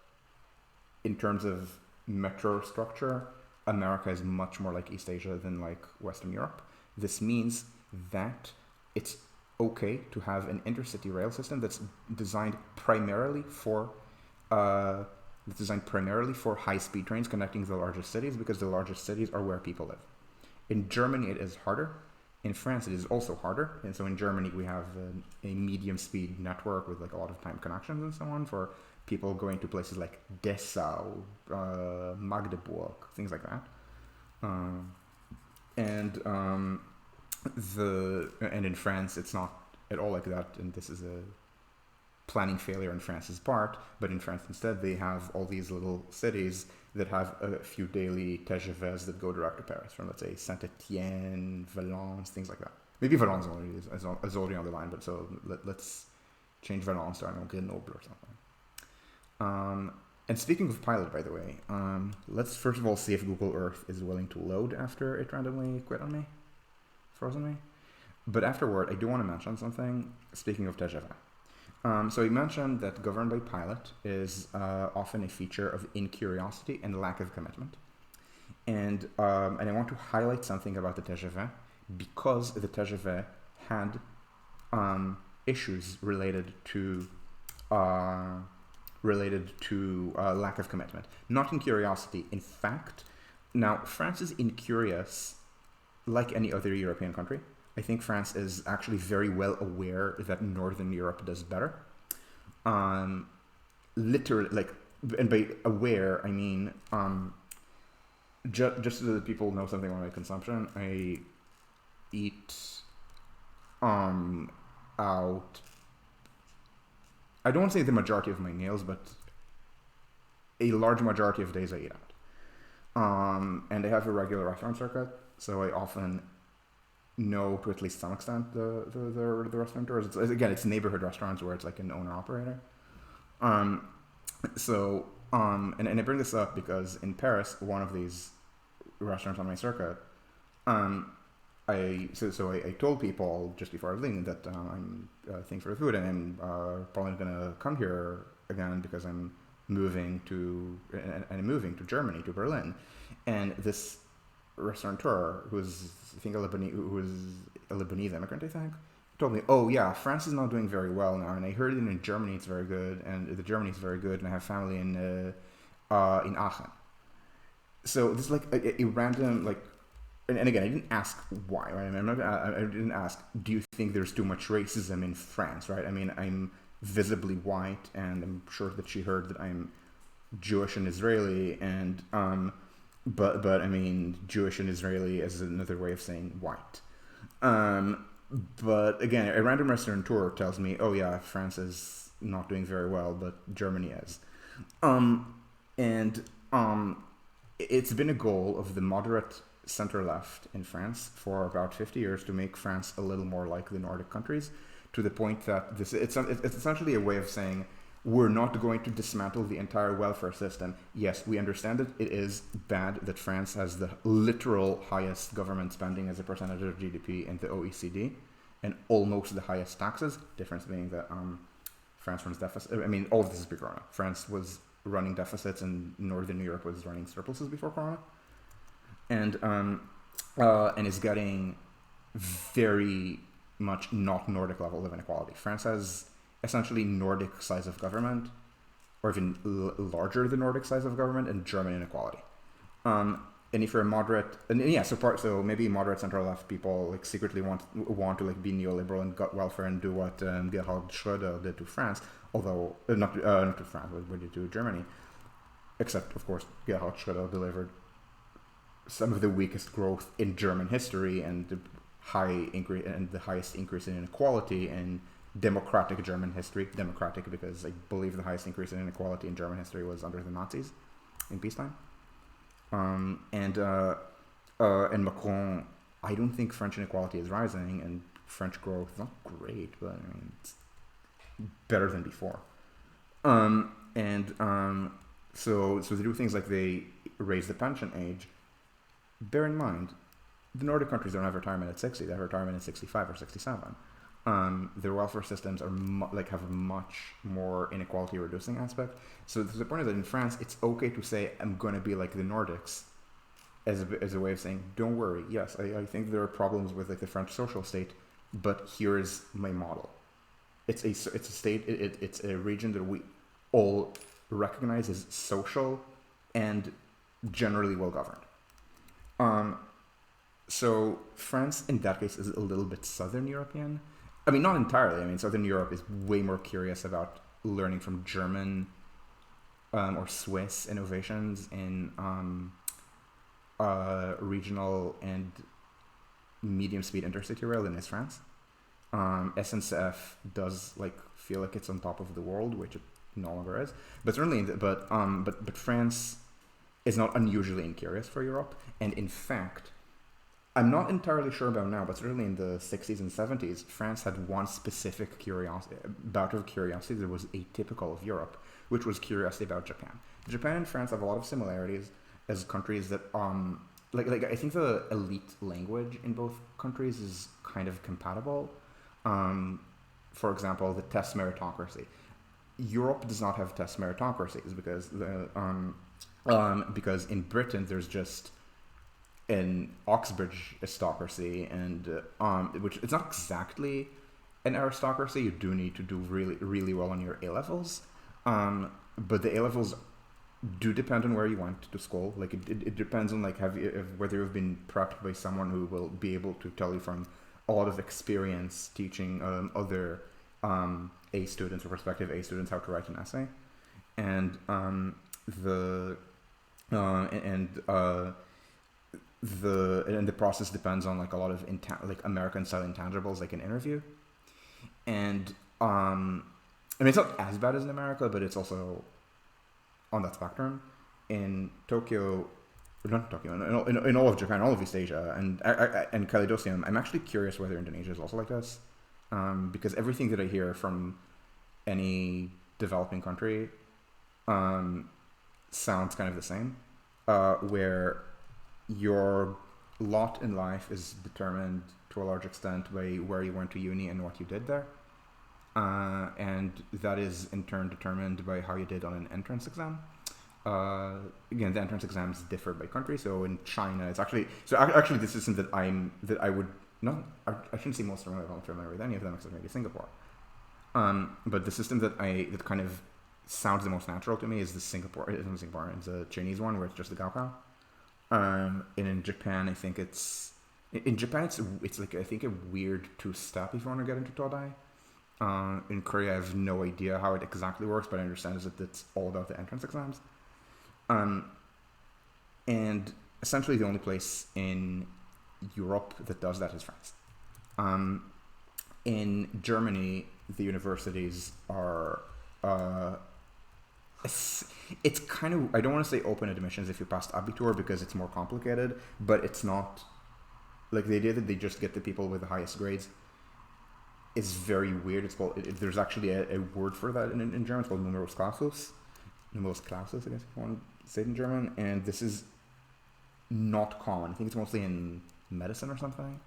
in terms of metro structure, America is much more like East Asia than like Western Europe. This means that it's okay to have an intercity rail system that's designed primarily for high-speed trains connecting the largest cities, because the largest cities are where people live. In Germany, it is harder. In France, it is also harder. And so in Germany, we have a medium-speed network with like a lot of time connections and so on for people going to places like Dessau, Magdeburg, things like that. And in France, it's not at all like that. And this is a planning failure on France's part, but in France instead they have all these little cities that have a few daily TGVs that go direct to Paris from, let's say, Saint-Etienne, Valence, things like that. Maybe Valence is already on the line, but so let's change Valence to, I don't know, Grenoble or something. And speaking of pilot, by the way, let's first of all see if Google Earth is willing to load after it randomly frozen me. But afterward, I do want to mention something, speaking of TGV. So he mentioned that governed by pilot is often a feature of incuriosity and lack of commitment. And I want to highlight something about the TGV because the TGV had issues related to related to lack of commitment, not incuriosity. In fact, now France is incurious like any other European country. I think France is actually very well aware that Northern Europe does better. Literally, like, and by aware, I mean, just so that people know something about my consumption, I eat out. I don't want to say the majority of my meals, but a large majority of days I eat out. And I have a regular restaurant circuit, so I often know to at least some extent the restaurateurs. It's neighborhood restaurants where it's like an owner operator. And I bring this up because in Paris, one of these restaurants on my circuit, I told people just before I was leaving that I'm thanks for the food, and I'm probably gonna come here again because I'm moving to Germany, to Berlin, and this restaurateur who was a Lebanese immigrant, I think, told me, "Oh yeah, France is not doing very well now, and I heard it in Germany it's very good, and the Germany is very good, and I have family in Aachen." So this is like a random like. And again, I didn't ask why, right? I didn't ask, do you think there's too much racism in France, right? I mean, I'm visibly white, and I'm sure that she heard that I'm Jewish and Israeli, and but I mean, Jewish and Israeli is another way of saying white. But again, a random restaurateur tells me, oh yeah, France is not doing very well, but Germany is. It's been a goal of the moderate center-left in France for about 50 years to make France a little more like the Nordic countries, to the point that it's essentially a way of saying we're not going to dismantle the entire welfare system. Yes, we understand that it is bad that France has the literal highest government spending as a percentage of GDP in the OECD, and almost the highest taxes. Difference being that France runs deficits. I mean, all of this is pre-Corona. France was running deficits, and Northern Europe was running surpluses before Corona. And is getting very much not Nordic level of inequality. France has essentially Nordic size of government, or even larger than Nordic size of government, and German inequality. And if you're a moderate, so maybe moderate center left people like secretly want to like be neoliberal and gut welfare and do what Gerhard Schröder did to France, although not to France, what did to Germany, except of course Gerhard Schröder delivered some of the weakest growth in German history, and the highest increase in inequality in democratic German history. Democratic because I believe the highest increase in inequality in German history was under the Nazis in peacetime. And Macron, I don't think French inequality is rising, and French growth is not great, but I mean, it's better than before. So they do things like they raise the pension age. Bear in mind, the Nordic countries don't have retirement at 60; they have retirement at 65 or 67. Their welfare systems are have a much more inequality reducing aspect. So the point is that in France, it's okay to say I'm going to be like the Nordics, as a way of saying, don't worry. Yes, I think there are problems with like the French social state, but here's my model. It's a state. It's a region that we all recognize as social and generally well governed. So France, in that case, is a little bit Southern European. I mean, not entirely. I mean, Southern Europe is way more curious about learning from German or Swiss innovations in regional and medium-speed intercity rail than is France. SNCF does feel like it's on top of the world, which it no longer is. But certainly, but France is not unusually incurious for Europe, and in fact, I'm not entirely sure about now, but certainly in the 60s and 70s, France had one specific bout of curiosity that was atypical of Europe, which was curiosity about Japan. Japan and France have a lot of similarities as countries that, I think the elite language in both countries is kind of compatible. For example, the test meritocracy. Europe does not have test meritocracies because in Britain there's just an Oxbridge aristocracy, and which it's not exactly an aristocracy. You do need to do really, really well on your A levels, but the A levels do depend on where you went to school. Like it depends on like whether you've been prepped by someone who will be able to tell you from a lot of experience teaching other A students or prospective A students how to write an essay, and the process depends on like a lot of like American style intangibles, like an interview, and I mean it's not as bad as in America, but it's also on that spectrum. In Tokyo, not Tokyo, in all of Japan, all of East Asia, and Caledonium, I'm actually curious whether Indonesia is also like this, because everything that I hear from any developing country sounds kind of the same, where your lot in life is determined to a large extent by where you went to uni and what you did there. And that is in turn determined by how you did on an entrance exam. Again, the entrance exams differ by country. So in China, it's actually the system that I would not, I shouldn't say most familiar. I'm not familiar with any of them except maybe Singapore. But the system that kind of sounds the most natural to me is it's the Chinese one where it's just the Gaokao. And in Japan, I think it's like I think a weird 2-step if you want to get into Todai. In Korea, I have no idea how it exactly works, but I understand is that it's all about the entrance exams. And essentially the only place in Europe that does that is France. In Germany, the universities are it's kind of, I don't want to say open admissions if you passed Abitur because it's more complicated, but it's not like the idea that they just get the people with the highest grades is very weird. It's called, there's actually a word for that in German. It's called Numerus Clausus. Numerus Clausus, I guess if you want to say it in German. And this is not common. I think it's mostly in medicine or something.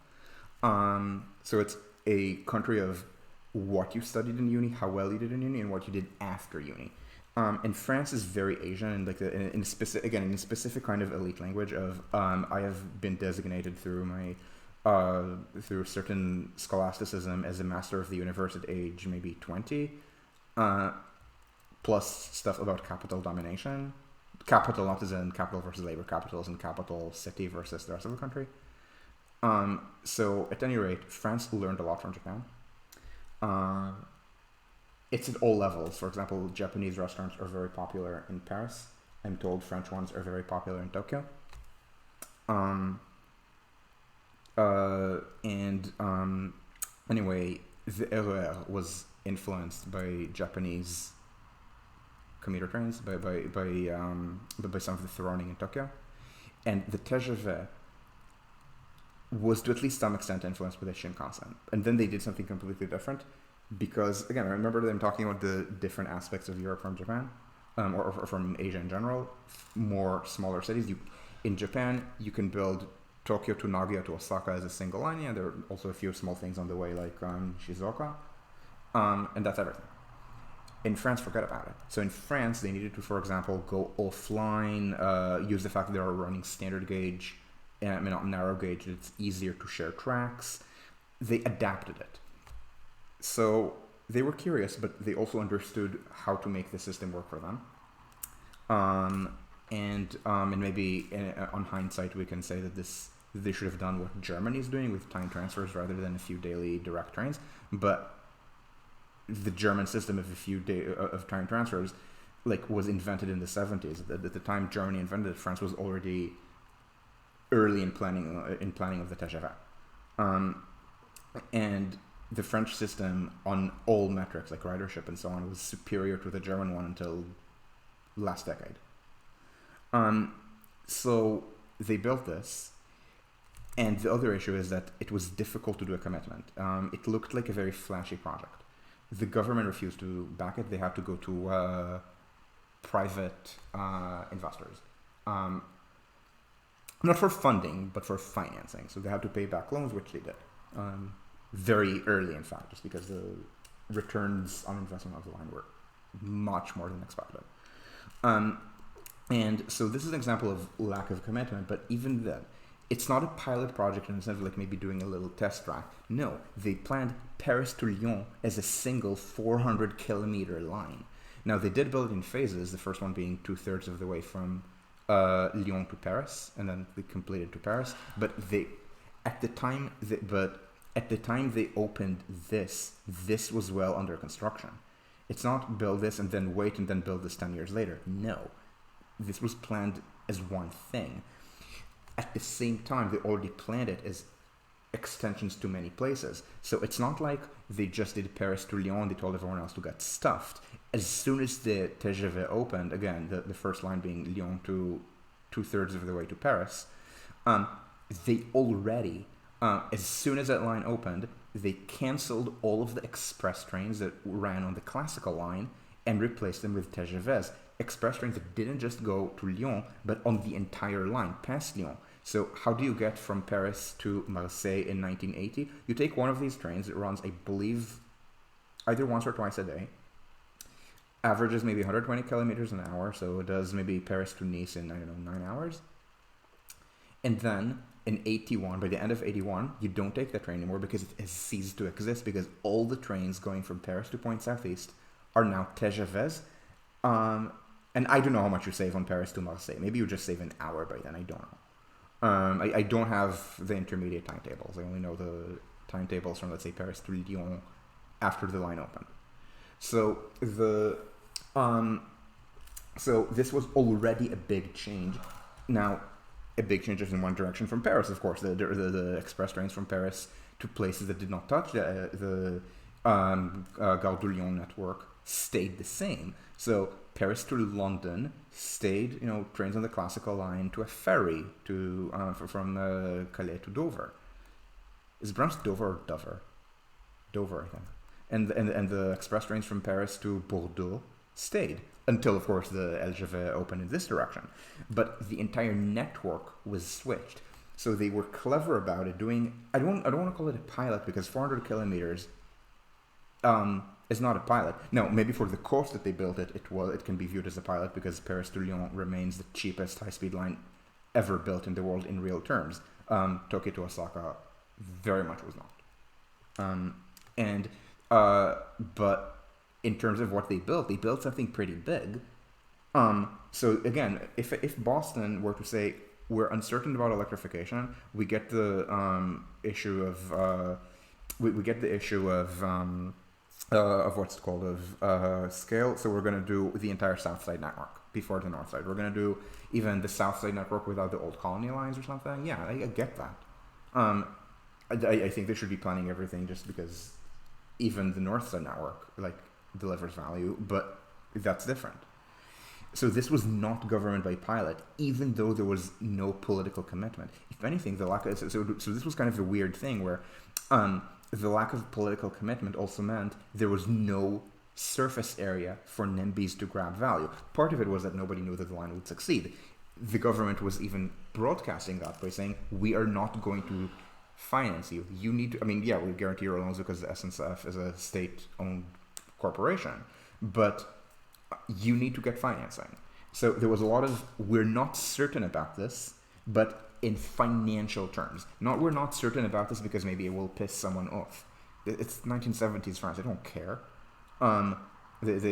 So it's a country of what you studied in uni, how well you did in uni, and what you did after uni. And France is very Asian, and like in a specific kind of elite language of I have been designated through my through certain scholasticism as a master of the universe at age maybe 20, plus stuff about capital domination. Capital, not as in capital versus labor, capital as in capital city versus the rest of the country. So at any rate, France learned a lot from Japan. It's at all levels. For example, Japanese restaurants are very popular in Paris. I'm told French ones are very popular in Tokyo. Anyway, the RER was influenced by Japanese commuter trains, by some of the throttling in Tokyo, and the TGV was to at least some extent influenced by the Shinkansen. And then they did something completely different, because again, I remember them talking about the different aspects of Europe from Japan, or from Asia in general, more smaller cities. In Japan, you can build Tokyo to Nagoya to Osaka as a single line, and there are also a few small things on the way, like Shizuoka, and that's everything. In France, forget about it. So in France, they needed to, for example, go offline, use the fact that they are running standard gauge, not narrow gauge, it's easier to share tracks. They adapted it. So they were curious, but they also understood how to make the system work for them. And maybe on hindsight, we can say that they should have done what Germany is doing with time transfers rather than a few daily direct trains. But the German system of of time transfers, like, was invented in the 70s. At the time Germany invented it, France was already early in planning of the TGV. And the French system on all metrics, like ridership and so on, was superior to the German one until last decade. So they built this, and the other issue is that it was difficult to do a commitment. It looked like a very flashy project. The government refused to back it. They had to go to private investors. Not for funding, but for financing. So they had to pay back loans, which they did. Very early, in fact, just because the returns on investment of the line were much more than expected. And so this is an example of lack of commitment, but even then, it's not a pilot project in the sense of like maybe doing a little test track. No, they planned Paris to Lyon as a single 400-kilometer line. Now, they did build it in phases, the first one being 2/3 of the way from Lyon to Paris, and then they completed to Paris. But at the time they opened this was well under construction. It's not build this and then wait and then build this 10 years later. No, this was planned as one thing. At the same time, they already planned it as extensions to many places. So it's not like they just did Paris to Lyon, they told everyone else to get stuffed. As soon as the TGV opened, again, the first line being Lyon to 2/3 of the way to Paris, they already, as soon as that line opened, they canceled all of the express trains that ran on the classical line and replaced them with TGVs. Express trains that didn't just go to Lyon, but on the entire line, past Lyon. So how do you get from Paris to Marseille in 1980? You take one of these trains, it runs, I believe, either once or twice a day, averages maybe 120 kilometers an hour, so it does maybe Paris to Nice in, 9 hours. And then in 81, by the end of 81, you don't take that train anymore because it has ceased to exist, because all the trains going from Paris to Point Southeast are now TGVs. And I don't know how much you save on Paris to Marseille. Maybe you just save an hour by then, I don't know. I don't have the intermediate timetables. I only know the timetables from, let's say, Paris to Lyon after the line opened. So so this was already a big change. Now, a big change is in one direction from Paris, of course. The express trains from Paris to places that did not touch the Gare de Lyon network stayed the same. So Paris to London stayed, trains on the classical line to a ferry from Calais to Dover. Is it pronounced Dover or Dover? Dover, I think. And the express trains from Paris to Bordeaux stayed until, of course, the LGV opened in this direction. But the entire network was switched. So they were clever about it, doing. I don't want to call it a pilot because 400 kilometers. Is not a pilot. No, maybe for the cost that they built it can be viewed as a pilot because Paris to Lyon remains the cheapest high-speed line ever built in the world in real terms. Tokyo to Osaka very much was not. But in terms of what they built something pretty big. So again, if Boston were to say we're uncertain about electrification, we get the issue of we get the issue of what's it called, of scale. So we're going to do the entire South Side network before the North Side. We're going to do even the South Side network without the old colony lines or something. Yeah, I get that. I think they should be planning everything just because even the North Side network delivers value, but that's different. So this was not government by pilot, even though there was no political commitment. If anything, the lack of so this was kind of a weird thing where the lack of political commitment also meant there was no surface area for NIMBYs to grab value. Part of it was that nobody knew that the line would succeed. The government was even broadcasting that by saying, we are not going to finance you. You need to, we guarantee your loans because the SNCF is a state-owned corporation, but you need to get financing. So there was a lot of, we're not certain about this, but in financial terms. We're not certain about this because maybe it will piss someone off. It's 1970s France. They don't care. That's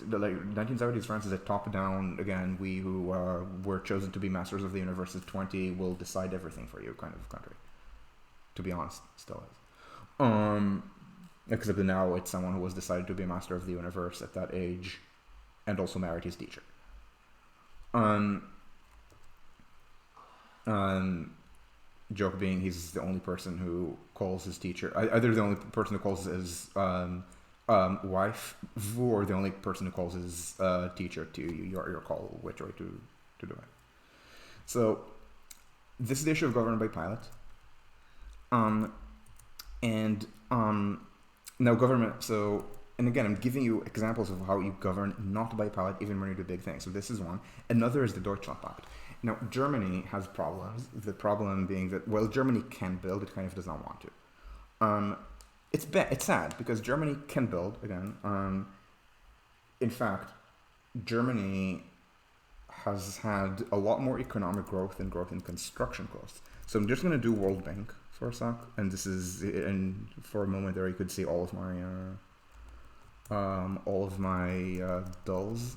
like 1970s France is a top-down. Again, we who were chosen to be masters of the universe at 20 will decide everything for you kind of country. To be honest, still is. Except that now it's someone who was decided to be a master of the universe at that age, and also married his teacher. Joke being, he's the only person who calls his teacher, either the only person who calls his wife vous, or the only person who calls his teacher to your call, which way to do it. So this is the issue of government by pilot. Now government, so, and again, I'm giving you examples of how you govern not by pilot, even when you do big things. So this is one. Another is the Deutschlandpakt. Now, Germany has problems. The problem being that, well, Germany can build, it kind of does not want to. It's sad, because Germany can build, again. In fact, Germany has had a lot more economic growth than growth in construction costs. So I'm just going to do World Bank for a sec, and this is, and for a moment there you could see all of my all of my dulls,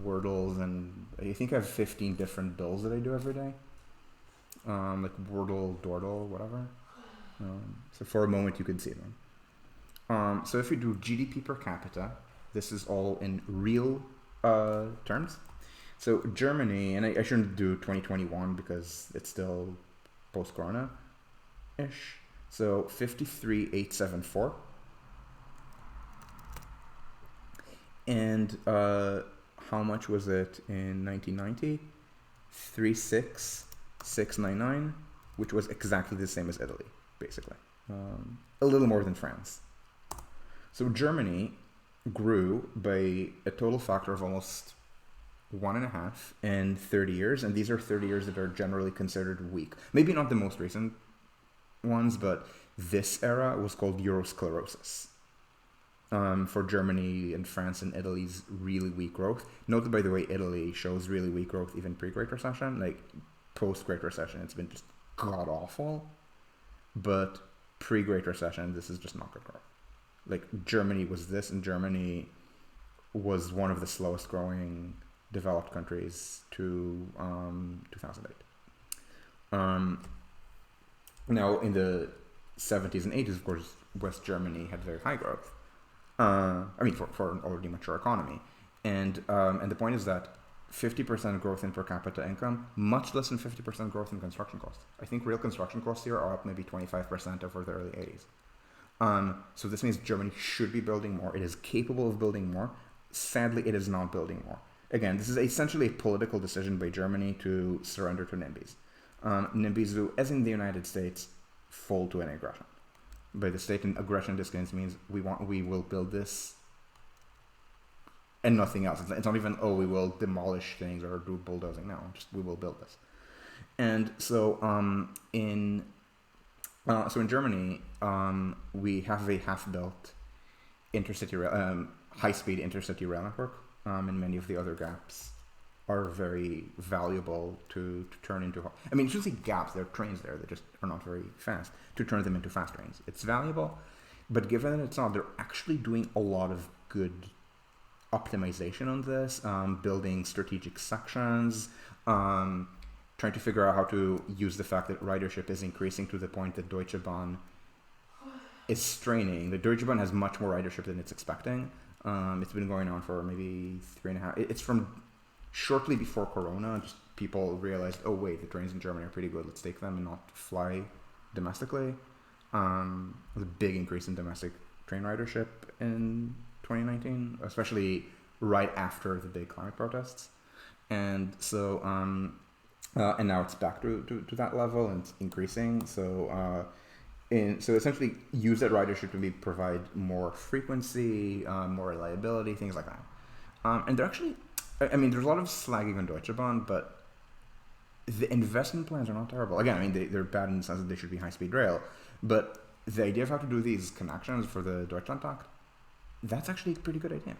Wordles, and I think I have 15 different dulls that I do every day. Like Wordle, Dordle, whatever. So for a moment you can see them. So if we do GDP per capita, this is all in real terms. So Germany, and I shouldn't do 2021 because it's still post-corona-ish. So 53,874. And how much was it in 1990? 36,699, which was exactly the same as Italy, basically. A little more than France. So Germany grew by a total factor of almost 1.5 in 30 years, and these are 30 years that are generally considered weak. Maybe not the most recent ones, but this era was called Eurosclerosis. For Germany and France and Italy's really weak growth. Note that, by the way, Italy shows really weak growth even pre-Great Recession. Like, post-Great Recession, it's been just god-awful. But pre-Great Recession, this is just not good growth. Like, Germany was this, and Germany was one of the slowest growing developed countries to 2008. Now, in the 70s and 80s, of course, West Germany had very high growth. I mean, for an already mature economy. And the point is that 50% growth in per capita income, much less than 50% growth in construction costs. I think real construction costs here are up maybe 25% over the early 80s. So this means Germany should be building more. It is capable of building more. Sadly, it is not building more. Again, this is essentially a political decision by Germany to surrender to NIMBYs. NIMBYs who, as in the United States, fall to an aggression. By the state, and aggression in this case means we will build this and nothing else. It's not even, we will demolish things or do bulldozing. No, just we will build this. And so in Germany, we have a half-built intercity high-speed intercity rail network, and many of the other gaps are very valuable to turn into. I mean, it's usually gaps. There are trains there that just are not very fast. To turn them into fast trains, it's valuable. But given that it's not, they're actually doing a lot of good optimization on this, building strategic sections, trying to figure out how to use the fact that ridership is increasing to the point that Deutsche Bahn is straining. The Deutsche Bahn has much more ridership than it's expecting. It's been going on for maybe 3.5. It's from shortly before Corona. Just people realized, oh wait, the trains in Germany are pretty good. Let's take them and not fly domestically. There's a big increase in domestic train ridership in 2019, especially right after the big climate protests. And so, and now it's back to that level and it's increasing. So, so essentially use that ridership to provide more frequency, more reliability, things like that. And they're actually, I mean, there's a lot of slagging on Deutsche Bahn, but the investment plans are not terrible. Again, I mean, they're bad in the sense that they should be high-speed rail, but the idea of how to do these connections for the Deutschlandtakt, that's actually a pretty good idea.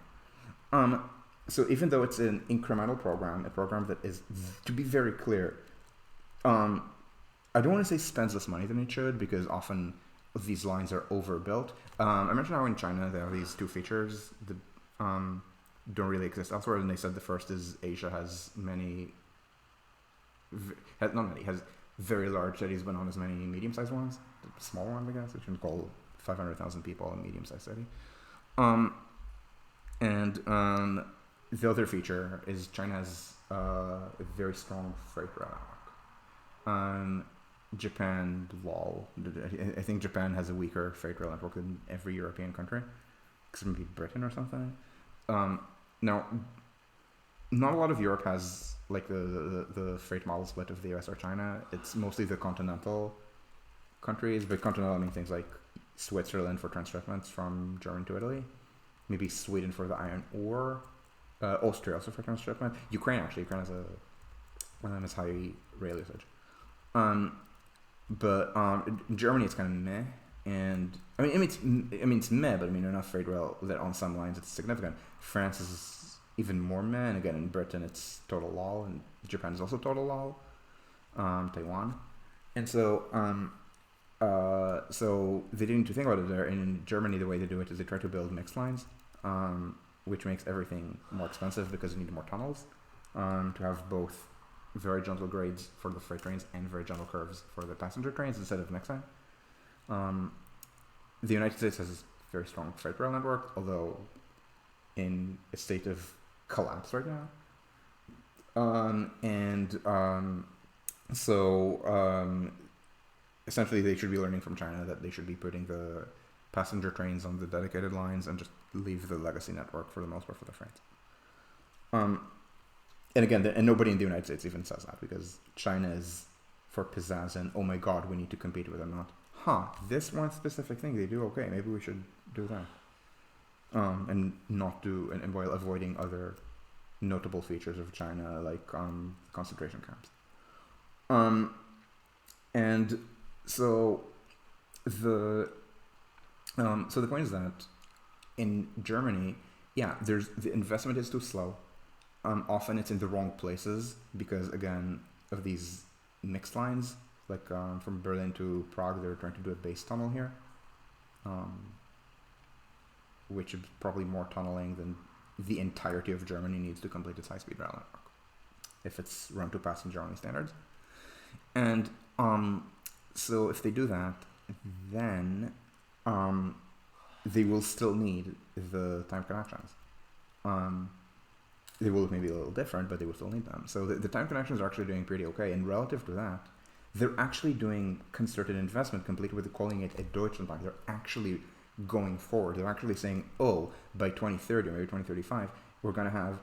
So even though it's an incremental program, a program that is, to be very clear, I don't want to say spends less money than it should, because often these lines are overbuilt. I mentioned how in China they have these two features that don't really exist elsewhere, and they said the first is Asia has very large cities, but not as many medium-sized ones. The small ones, I guess, which can call 500,000 people a medium-sized city. And the other feature is China has a very strong freight rail network. Japan, lol. I think Japan has a weaker freight rail network than every European country, except maybe Britain or something. Now, not a lot of Europe has like the freight model split of the US or China. It's mostly the continental countries, but continental, I mean things like Switzerland for transshipments from Germany to Italy, maybe Sweden for the iron ore, Austria also for transshipment. Ukraine has has high rail usage. But in Germany it's kind of meh, and I mean it's meh, but I mean enough freight rail that on some lines it's significant. France is even more meh, and again in Britain it's total lol, and Japan is also total lol. Taiwan, and so so they didn't think about it there. In Germany, the way they do it is they try to build mixed lines. which makes everything more expensive because you need more tunnels to have both very gentle grades for the freight trains and very gentle curves for the passenger trains instead of next time. The United States has a very strong freight rail network, although in a state of collapse right now. Essentially they should be learning from China that they should be putting the passenger trains on the dedicated lines and just leave the legacy network for the most part for the freight. And again, and nobody in the United States even says that because China is for pizzazz and, oh my god, we need to compete with them, not, this one specific thing they do, okay, maybe we should do that. And not do, and while avoiding other notable features of China, like concentration camps. And so the point is that in Germany, the investment is too slow. Often it's in the wrong places because, again, of these mixed lines. Like from Berlin to Prague, they're trying to do a base tunnel here, which is probably more tunneling than the entirety of Germany needs to complete its high-speed rail network, if it's run to passenger-only standards. And so if they do that, then they will still need the time connections. They will maybe a little different, but they will still need them. So the time connections are actually doing pretty okay. And relative to that, they're actually doing concerted investment, complete with calling it a Deutschlandbahn. They're actually going forward. They're actually saying, by 2030 or maybe 2035, we're going to have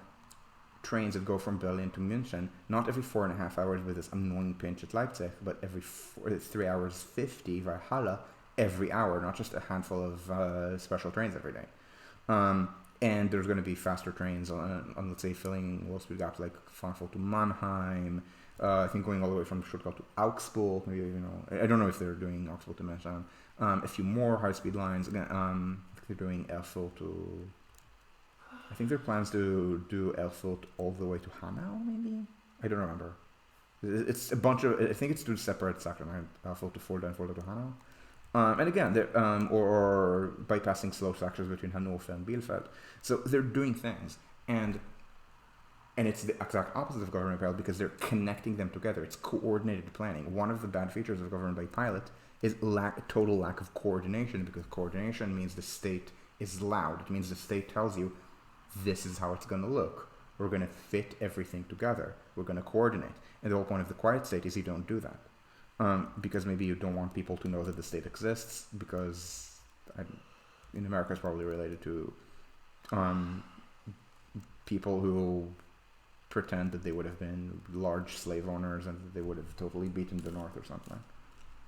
trains that go from Berlin to München, not every 4.5 hours with this annoying pinch at Leipzig, but every 3 hours 50 via Halle every hour, not just a handful of special trains every day. And there's going to be faster trains on let's say, filling low-speed gaps like Frankfurt to Mannheim, I think going all the way from Stuttgart to Augsburg, maybe, I don't know if they're doing Augsburg to München. A few more high-speed lines. Again, I think they're doing Erfurt to... I think there are plans to do Erfurt all the way to Hanau, maybe? I don't remember. It's a bunch of... I think it's two separate sections, right? Erfurt to Fulda and Fulda to Hanau. And again, or bypassing slow sections between Hannover and Bielefeld. So they're doing things, and it's the exact opposite of government by pilot because they're connecting them together. It's coordinated planning. One of the bad features of government by pilot is total lack of coordination, because coordination means the state is loud. It means the state tells you, this is how it's going to look. We're going to fit everything together. We're going to coordinate. And the whole point of the quiet state is you don't do that. Because maybe you don't want people to know that the state exists, because in America it's probably related to people who pretend that they would have been large slave owners and that they would have totally beaten the North or something,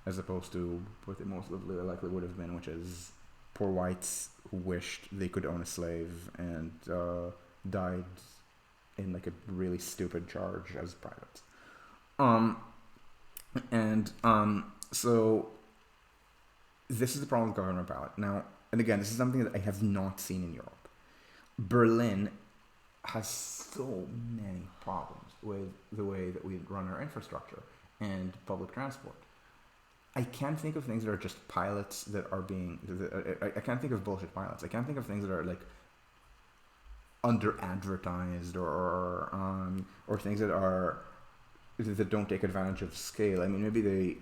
as opposed to what they most likely would have been, which is poor whites who wished they could own a slave and died in like a really stupid charge as privates. So this is the problem with government ballot. Now, and again, this is something that I have not seen in Europe. Berlin has so many problems with the way that we run our infrastructure and public transport. I can't think of things that are just pilots that are being... I can't think of bullshit pilots. I can't think of things that are like under-advertised or things that don't take advantage of scale. I mean, maybe they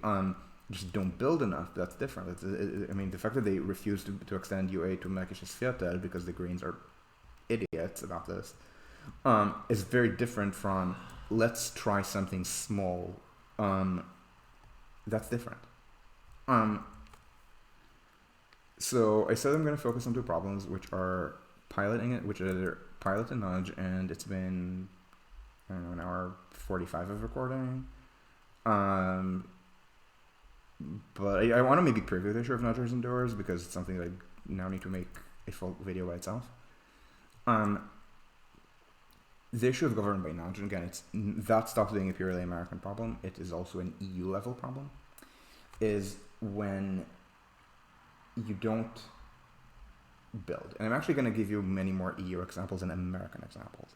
just don't build enough. That's different. I mean, the fact that they refuse to extend UA to Märkisches Viertel because the Greens are idiots about this is very different from let's try something small. That's different. So I said I'm going to focus on two problems, which are piloting it, which are pilot and nudge, and it's been, I don't know, an hour 45 of recording. But I want to maybe preview the issue of nudgers and doors because it's something that I now need to make a full video by itself. The issue of government by nudge, and again, that stops being a purely American problem. It is also an EU level problem. Is when you don't build. And I'm actually going to give you many more EU examples than American examples.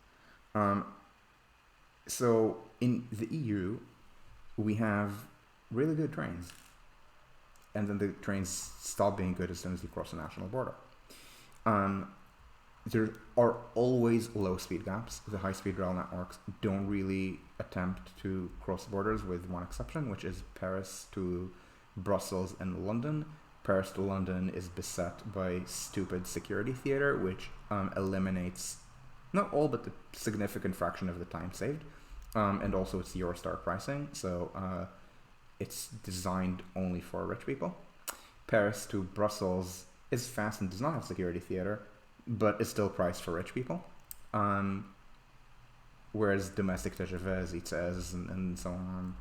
So in the EU, we have really good trains. And then the trains stop being good as soon as you cross the national border. there are always low speed gaps. The high speed rail networks don't really attempt to cross borders, with one exception, which is Paris to Brussels and London. Paris to London is beset by stupid security theater, which eliminates not all, but the significant fraction of the time saved. And also it's Eurostar pricing, so it's designed only for rich people. Paris to Brussels is fast and does not have security theater, but is still priced for rich people. Whereas domestic TGVs, ICEs, and so on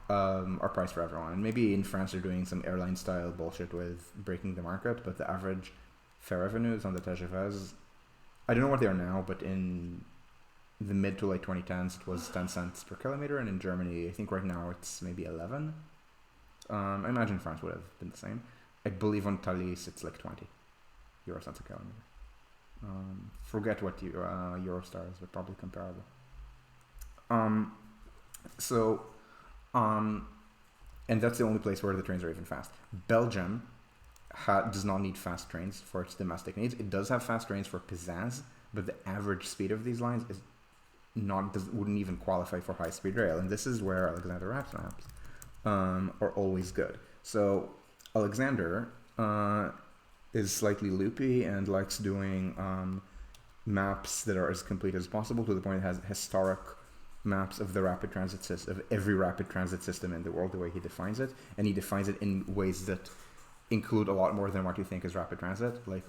are priced for everyone. And maybe in France they're doing some airline style bullshit with breaking the market, but the average fare revenues on the TGVs, I don't know what they are now, but in the mid to late 2010s it was 10 cents per kilometer, and in Germany I think right now it's maybe 11. I imagine France would have been the same. I believe on Thalys it's like 20 euro cents a kilometer. Forget what Eurostar is, but probably comparable. And that's the only place where the trains are even fast. Belgium does not need fast trains for its domestic needs. It does have fast trains for pizzazz, but the average speed of these lines is wouldn't even qualify for high speed rail. And this is where Alexander Rapp's maps are always good. So Alexander is slightly loopy and likes doing maps that are as complete as possible, to the point it has historic maps of the rapid transit system, of every rapid transit system in the world, the way he defines it, and he defines it in ways that include a lot more than what you think is rapid transit, like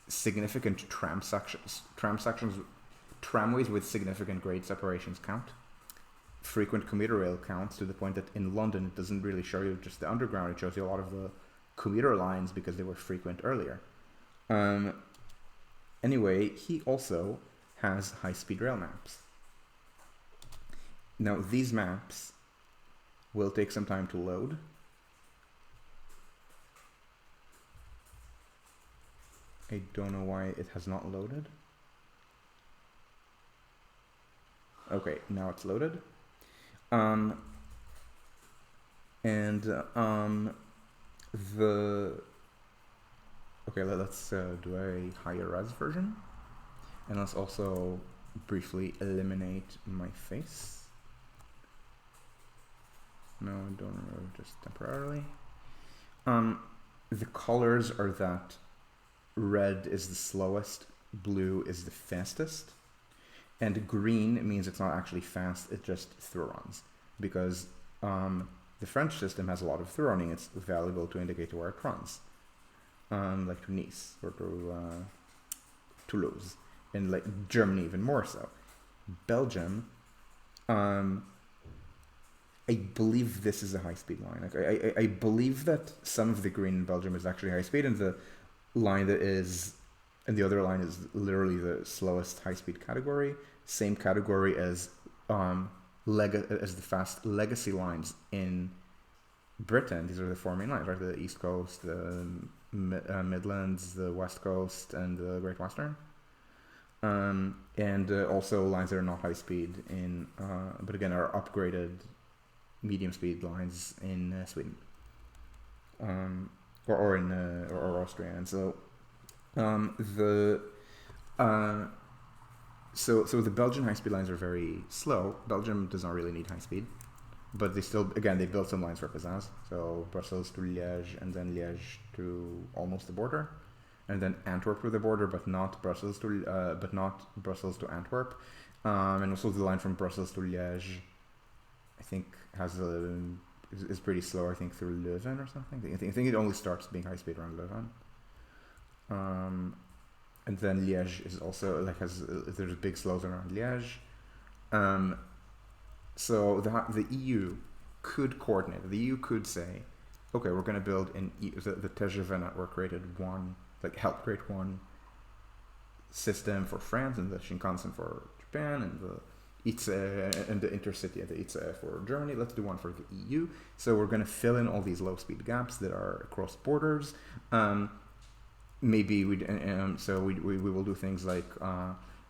significant tramways with significant grade separations count. Frequent commuter rail counts, to the point that in London it doesn't really show you just the underground, it shows you a lot of the commuter lines because they were frequent earlier. Anyway, he also has high-speed rail maps. Now, these maps will take some time to load. I don't know why it has not loaded. Okay, now it's loaded. Let's do a higher res version, and let's also briefly eliminate my face. No, don't remove, just temporarily. The colors are that red is the slowest, blue is the fastest, and green means it's not actually fast, it just through runs, because the French system has a lot of through running. It's valuable to indicate where it runs, like to Nice or to Toulouse, and like Germany even more so. Belgium, I believe this is a high-speed line. Like I believe that some of the green in Belgium is actually high-speed, and the line that is, and the other line is literally the slowest high-speed category. Same category as the fast legacy lines in Britain. These are the four main lines, right? The East Coast, the Midlands, the West Coast, and the Great Western. And also lines that are not high-speed but again are upgraded medium speed lines in Sweden, or Austria. And so so the Belgian high speed lines are very slow. Belgium does not really need high speed, but they still, again, they built some lines for pizzazz. So Brussels to Liège, and then Liège to almost the border, and then Antwerp to the border, but not Brussels to Antwerp, and also the line from Brussels to Liège, I think is pretty slow. I think through Leuven or something. I think it only starts being high speed around Leuven. And then Liège is also there's big slows around Liège. So the EU could coordinate. The EU could say, okay, we're going to build the TGV network help create one system for France, and the Shinkansen for Japan, and the ICE and the Intercity and the ICE for Germany. Let's do one for the EU. So we're going to fill in all these low speed gaps that are across borders. Maybe we will do things like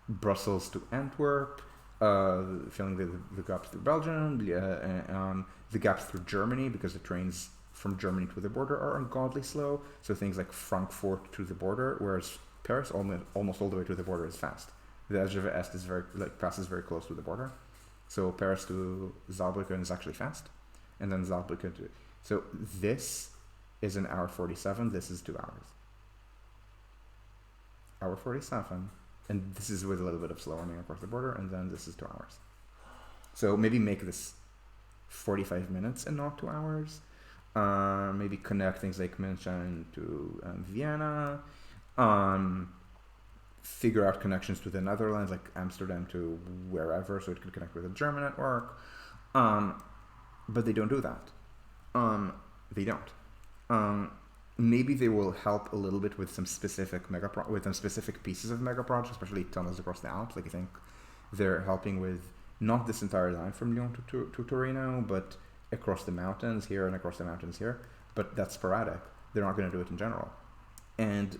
Brussels to Antwerp, filling the gaps through Belgium, the gaps through Germany, because the trains from Germany to the border are ungodly slow. So things like Frankfurt to the border, whereas Paris almost all the way to the border is fast. The edge of Est is passes very close to the border. So Paris to Saarbrücken is actually fast. And then Saarbrücken to... So this is an hour 47. This is 2 hours. Hour 47. And this is with a little bit of slow running across the border. And then this is 2 hours. So maybe make this 45 minutes and not 2 hours. Maybe connect things like München to Vienna. Figure out connections to the Netherlands, like Amsterdam to wherever, so it could connect with a German network. But they don't do that. They don't. Maybe they will help a little bit with some specific specific pieces of mega projects, especially tunnels across the Alps. Like I think they're helping with not this entire line from Lyon to Torino, but across the mountains here and across the mountains here. But that's sporadic. They're not going to do it in general. And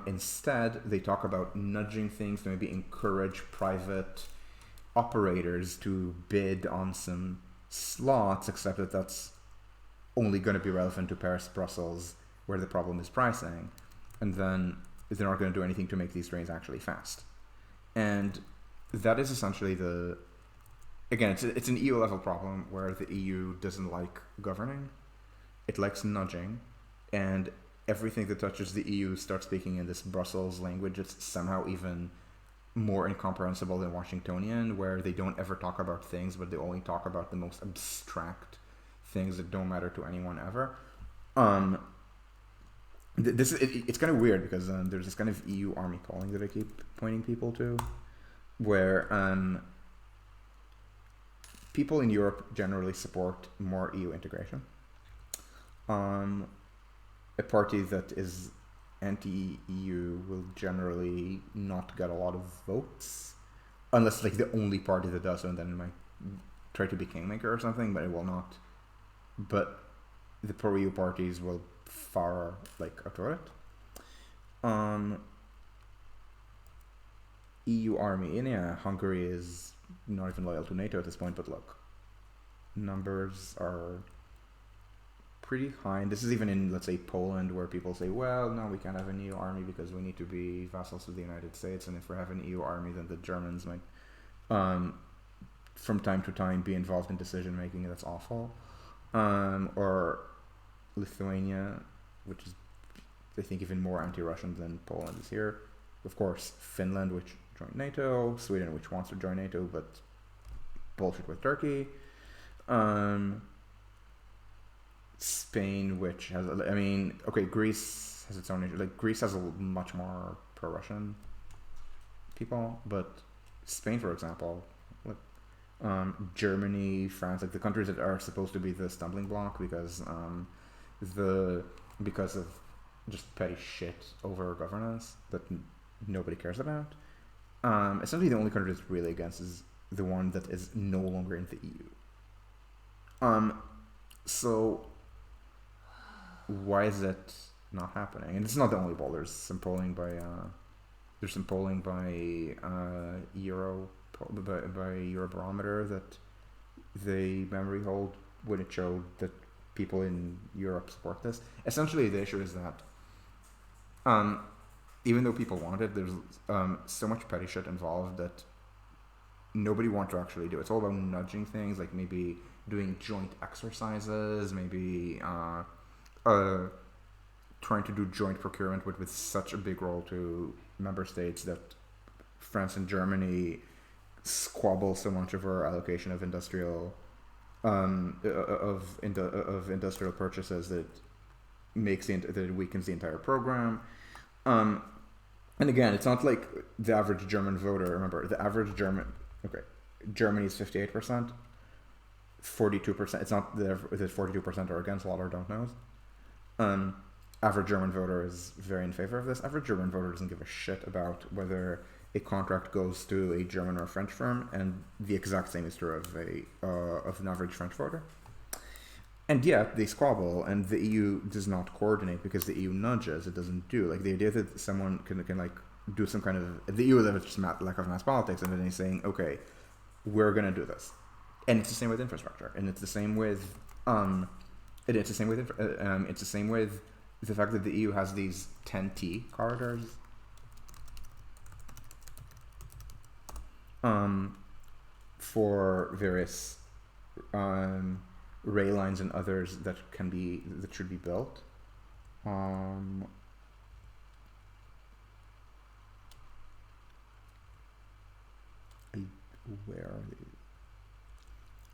instead, they talk about nudging things to maybe encourage private operators to bid on some slots, except that that's only going to be relevant to Paris, Brussels, where the problem is pricing. And then they're not going to do anything to make these trains actually fast. And that is essentially again, it's an EU level problem where the EU doesn't like governing. It likes nudging. And everything that touches the EU starts speaking in this Brussels language. It's somehow even more incomprehensible than Washingtonian, where they don't ever talk about things, but they only talk about the most abstract things that don't matter to anyone ever. It's kind of weird because there's this kind of EU army polling that I keep pointing people to, where people in Europe generally support more EU integration. A party that is anti-EU will generally not get a lot of votes, unless like the only party that does so, and then it might try to be kingmaker or something, but it will not. But the pro-EU parties will far outdo it. EU army, and yeah, Hungary is not even loyal to NATO at this point, but look, numbers are pretty high, and this is even in, let's say, Poland, where people say, well, no, we can't have an EU army because we need to be vassals of the United States, and if we have an EU army, then the Germans might, from time to time, be involved in decision making, and that's awful. Or Lithuania, which is, I think, even more anti-Russian than Poland is here. Of course, Finland, which joined NATO, Sweden, which wants to join NATO, but bullshit with Turkey. Spain, which has, Greece has its own issue. Like, Greece has a much more pro-Russian people, but Spain, for example, Germany, France, like the countries that are supposed to be the stumbling block because of just petty shit over governance that nobody cares about. Essentially, the only country that's really against is the one that is no longer in the EU. So why is it not happening? And it's not the only poll. There's some polling by Eurobarometer that the memory hold when it showed that people in Europe support this. Essentially, the issue is that even though people want it, there's so much petty shit involved that nobody wants to actually do. It's all about nudging things, like maybe doing joint exercises, maybe trying to do joint procurement with such a big role to member states that France and Germany squabble so much over allocation of industrial industrial purchases that weakens the entire program. And again, it's not like the average German voter. Remember, the average Germany is 58%, 42%. It's not that 42% are against, a lot or don't know. Average German voter is very in favor of this. Average German voter doesn't give a shit about whether a contract goes to a German or a French firm, and the exact same is true of an average French voter. And yet they squabble, and the EU does not coordinate because the EU nudges. It doesn't do the idea that someone can do some kind of the EU is just lack of mass politics, and then they're saying, okay, we're gonna do this, and it's the same with infrastructure, and it's the same with it's the same with the fact that the EU has these 10T corridors, for various rail lines and others that should be built. Where are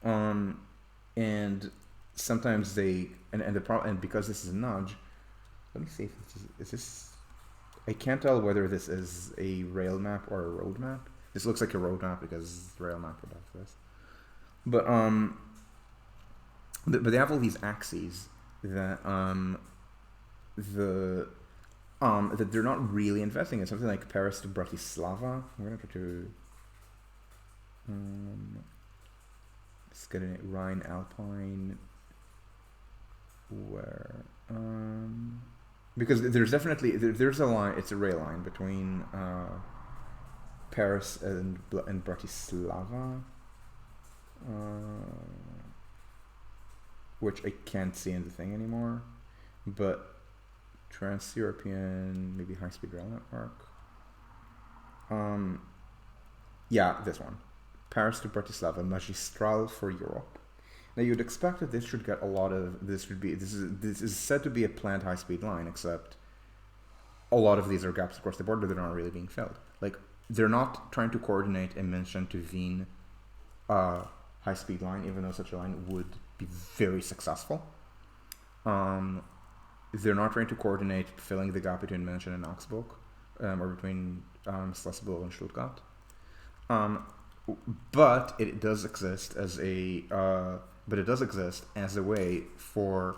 they? And sometimes they and the problem, and because this is a nudge, let me see if is this. I can't tell whether this is a rail map or a road map. This looks like a road map because the rail map would have this. But but they have all these axes that that they're not really investing in. Something like Paris to Bratislava. I'm gonna try to let's get it. Rhine Alpine. Where because there's definitely there's a line. It's a rail line between Paris and Bratislava, which I can't see in the thing anymore. But Trans-European, maybe high-speed rail network. Yeah, this one. Paris to Bratislava, Magistral for Europe. Now you'd expect that this should get a lot of this is said to be a planned high-speed line, except a lot of these are gaps across the border that aren't really being filled. Like they're not trying to coordinate a München to Wien high-speed line, even though such a line would be very successful. They're not trying to coordinate filling the gap between München and Augsburg, or between Strasbourg and Stuttgart. But it does exist as a way for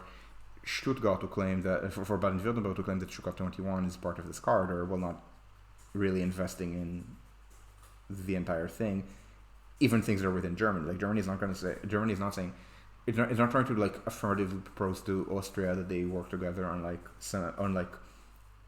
Stuttgart to claim that for Baden-Württemberg to claim that Stuttgart 21 is part of this corridor, while not really investing in the entire thing, even things that are within Germany. Like Germany is not saying it's not trying to like affirmatively propose to Austria that they work together on like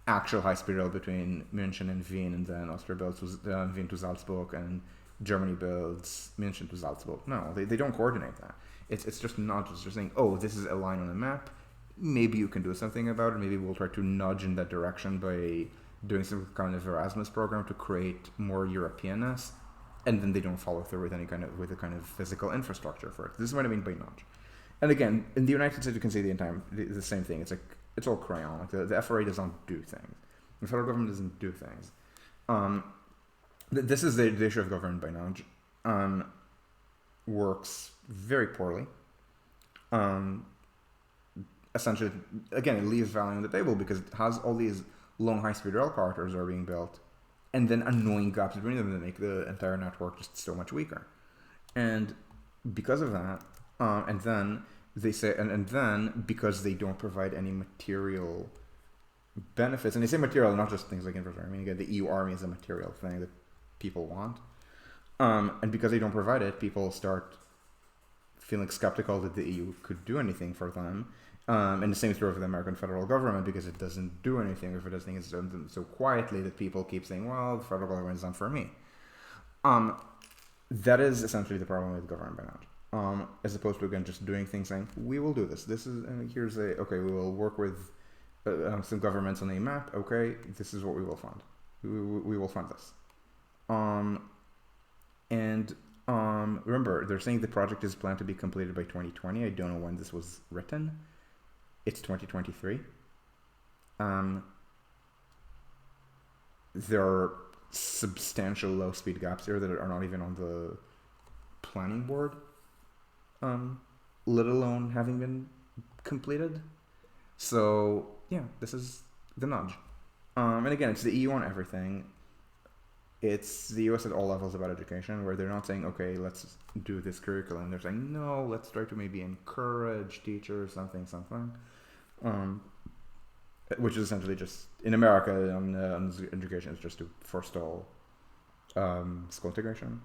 actual high-speed rail between München and Wien, and then Austria builds Wien to Salzburg and Germany builds München to Salzburg. No, they don't coordinate that. It's just not just saying, oh, this is a line on a map. Maybe you can do something about it. Maybe we'll try to nudge in that direction by doing some kind of Erasmus program to create more Europeanness, and then they don't follow through with a kind of physical infrastructure for it. This is what I mean by nudge. And again, in the United States, you can see the same thing. It's like it's all crayon. Like the FRA doesn't do things. The federal government doesn't do things. This is the issue of government by nudge. Works very poorly. Essentially, again, it leaves value on the table because it has all these long high-speed rail corridors are being built, and then annoying gaps between them that make the entire network just so much weaker. And because of that, and then they say, and then because they don't provide any material benefits, and they say material, not just things like infrastructure. I mean, again, the EU army is a material thing that people want, and because they don't provide it, people start feeling skeptical that the EU could do anything for them. And the same is true of the American federal government, because it doesn't do anything. If it does things, it's done so quietly that people keep saying, well, the federal government is not for me. That is essentially the problem with government by nudge. As opposed to, again, just doing things saying, we will do this. This is, okay, we will work with some governments on a map. Okay, this is what we will fund. We will fund this. Remember, they're saying the project is planned to be completed by 2020. I don't know when this was written. It's 2023. There are substantial low-speed gaps here that are not even on the planning board, let alone having been completed. So, yeah, this is the nudge. And again, it's the EU on everything. It's the US at all levels about education, where they're not saying, okay, let's do this curriculum. They're saying, no, let's try to maybe encourage teachers, something. Which is essentially just, in America, on education, is just to forestall school integration.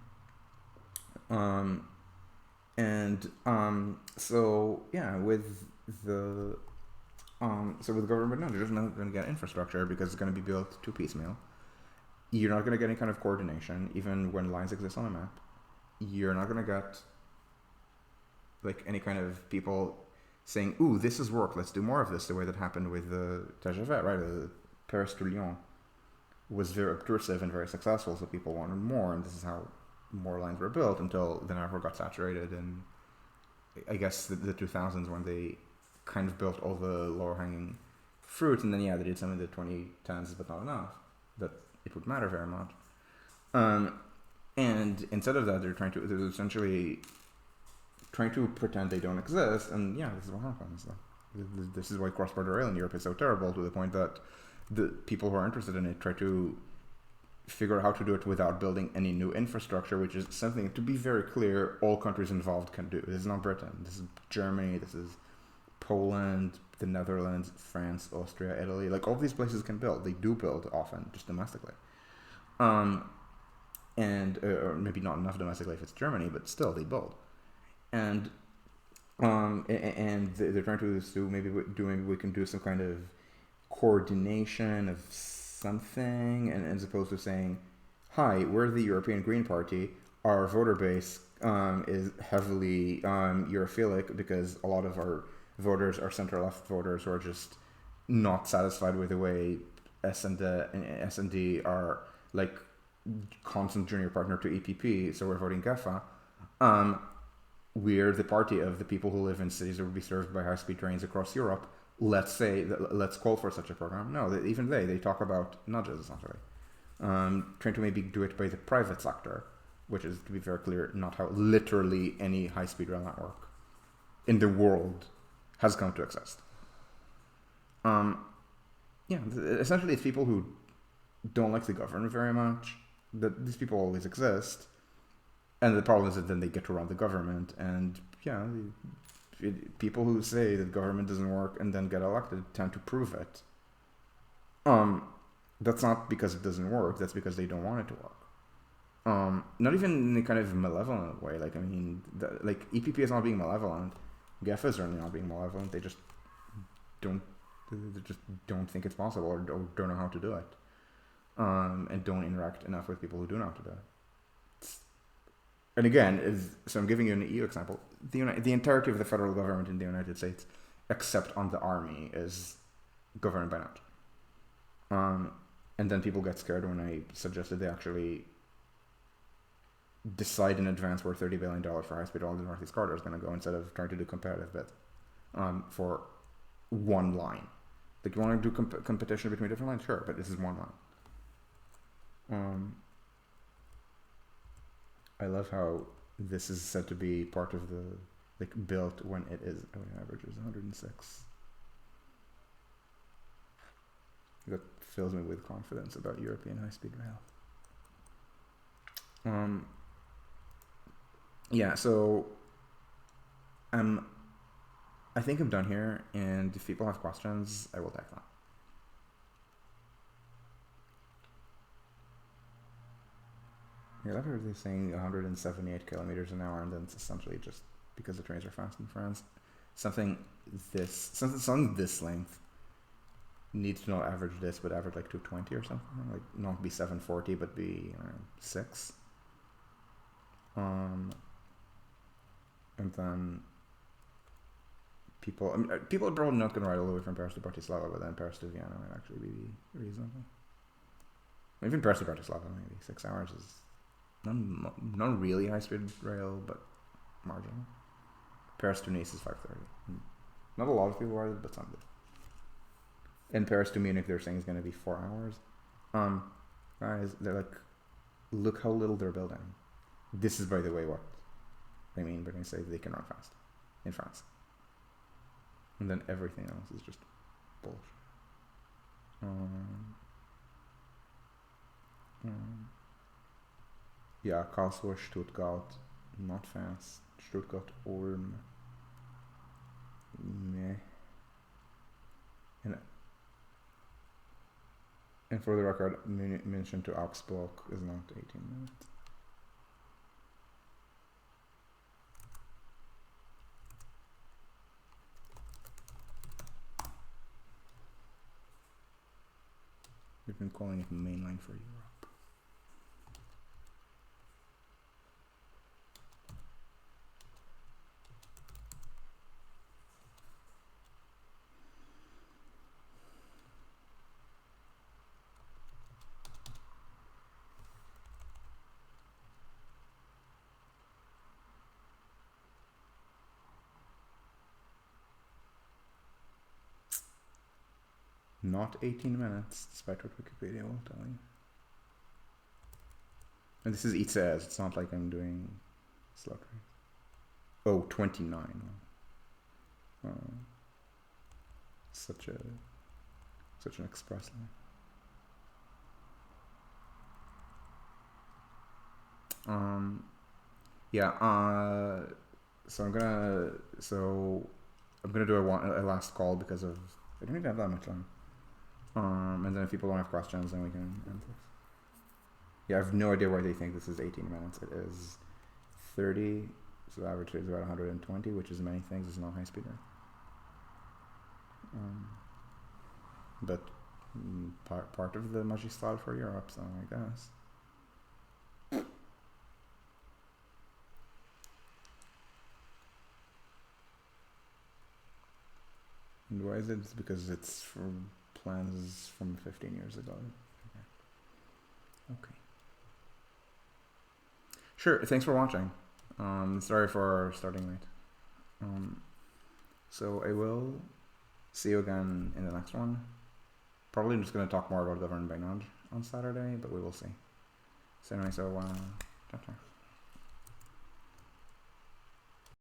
So, yeah, with the government, no, they're just not going to get infrastructure because it's going to be built to piecemeal. You're not going to get any kind of coordination, even when lines exist on a map. You're not going to get like any kind of people saying, ooh, this is work, let's do more of this, the way that happened with the TGV, right? The Paris to Lyon was very obtrusive and very successful, so people wanted more, and this is how more lines were built until the network got saturated, and I guess the 2000s when they kind of built all the lower hanging fruit, and then they did some in the 2010s, but not enough that it would matter very much. And instead of that, they're essentially trying to pretend they don't exist, and this is what happens. This is why cross-border rail in Europe is so terrible, to the point that the people who are interested in it try to figure out how to do it without building any new infrastructure, which is something, to be very clear, all countries involved can do. This is not Britain. This is Germany. This is Poland, the Netherlands, France, Austria, Italy. Like, all these places can build. They do build often, just domestically. Or maybe not enough domestically if it's Germany, but still, they build. And they're trying to do maybe we can do some kind of coordination of something, and as opposed to saying, hi, we're the European Green Party, our voter base is heavily Europhilic because a lot of our voters are center-left voters who are just not satisfied with the way S&D are like constant junior partner to EPP, so we're voting GEFA. We're the party of the people who live in cities that would be served by high-speed trains across Europe. Let's call for such a program. No, even they talk about nudges, essentially. Trying to maybe do it by the private sector, which is, to be very clear, not how literally any high-speed rail network in the world has come to exist. Essentially it's people who don't like the government very much. These people always exist. And the problem is that then they get to run the government, and people who say that government doesn't work and then get elected tend to prove it. That's not because it doesn't work, that's because they don't want it to work. Not even in a kind of malevolent way. Like, I mean, EPP is not being malevolent. GEFA is certainly not being malevolent. They just don't think it's possible, or don't know how to do it. And don't interact enough with people who do know how to do it. And again, so I'm giving you an EU example. The entirety of the federal government in the United States, except on the army, is governed by NATO. And then people get scared when I suggest that they actually decide in advance where $30 billion for high-speed rail in the Northeast Corridor is going to go, instead of trying to do competitive bids for one line. Like, you want to do competition between different lines? Sure, but this is one line. I love how this is said to be part of the, built when it is, average is 106. That fills me with confidence about European high-speed rail. So I think I'm done here, and if people have questions, I will take them. Yeah, I've heard they're saying 178 kilometers an hour, and then it's essentially just because the trains are fast in France. Something this length needs to not average this, but average like 220 or something. Like, not be 740, but be 6. And then people are probably not going to ride all the way from Paris to Bratislava, but then Paris to Vienna might actually be reasonable. Even Paris to Bratislava, maybe 6 hours is not really high-speed rail, but marginal. Paris to Nice is 5:30. Not a lot of people ride it, but some do. In Paris to Munich, they're saying it's going to be 4 hours. Guys, they're like, look how little they're building. This is, by the way, what I mean when I say they can run fast in France. And then everything else is just bullshit. Karlsruhe, Stuttgart, not fast. Stuttgart, Ulm, meh. And for the record, München to Augsburg is not 18 minutes. We've been calling it mainline for Europe. Not 18 minutes, despite what Wikipedia will tell you. And this is it says, it's not like I'm doing slot rate. Oh, 29. Such an express line. Yeah, so I'm gonna do a last call because of I don't even have that much time. And then if people don't have questions, then we can end this. Yeah, I have no idea why they think this is 18 minutes. It is 30, so the average is about 120, which is many things. It's not high speeder. But part of the Magistral for Europe, so I guess. And why is it? It's because it's from plans from 15 years ago. Okay. Sure, thanks for watching. Sorry for starting late. So I will see you again in the next one. Probably just going to talk more about Governed by Nudge on Saturday, but we will see. So anyway, ciao ciao.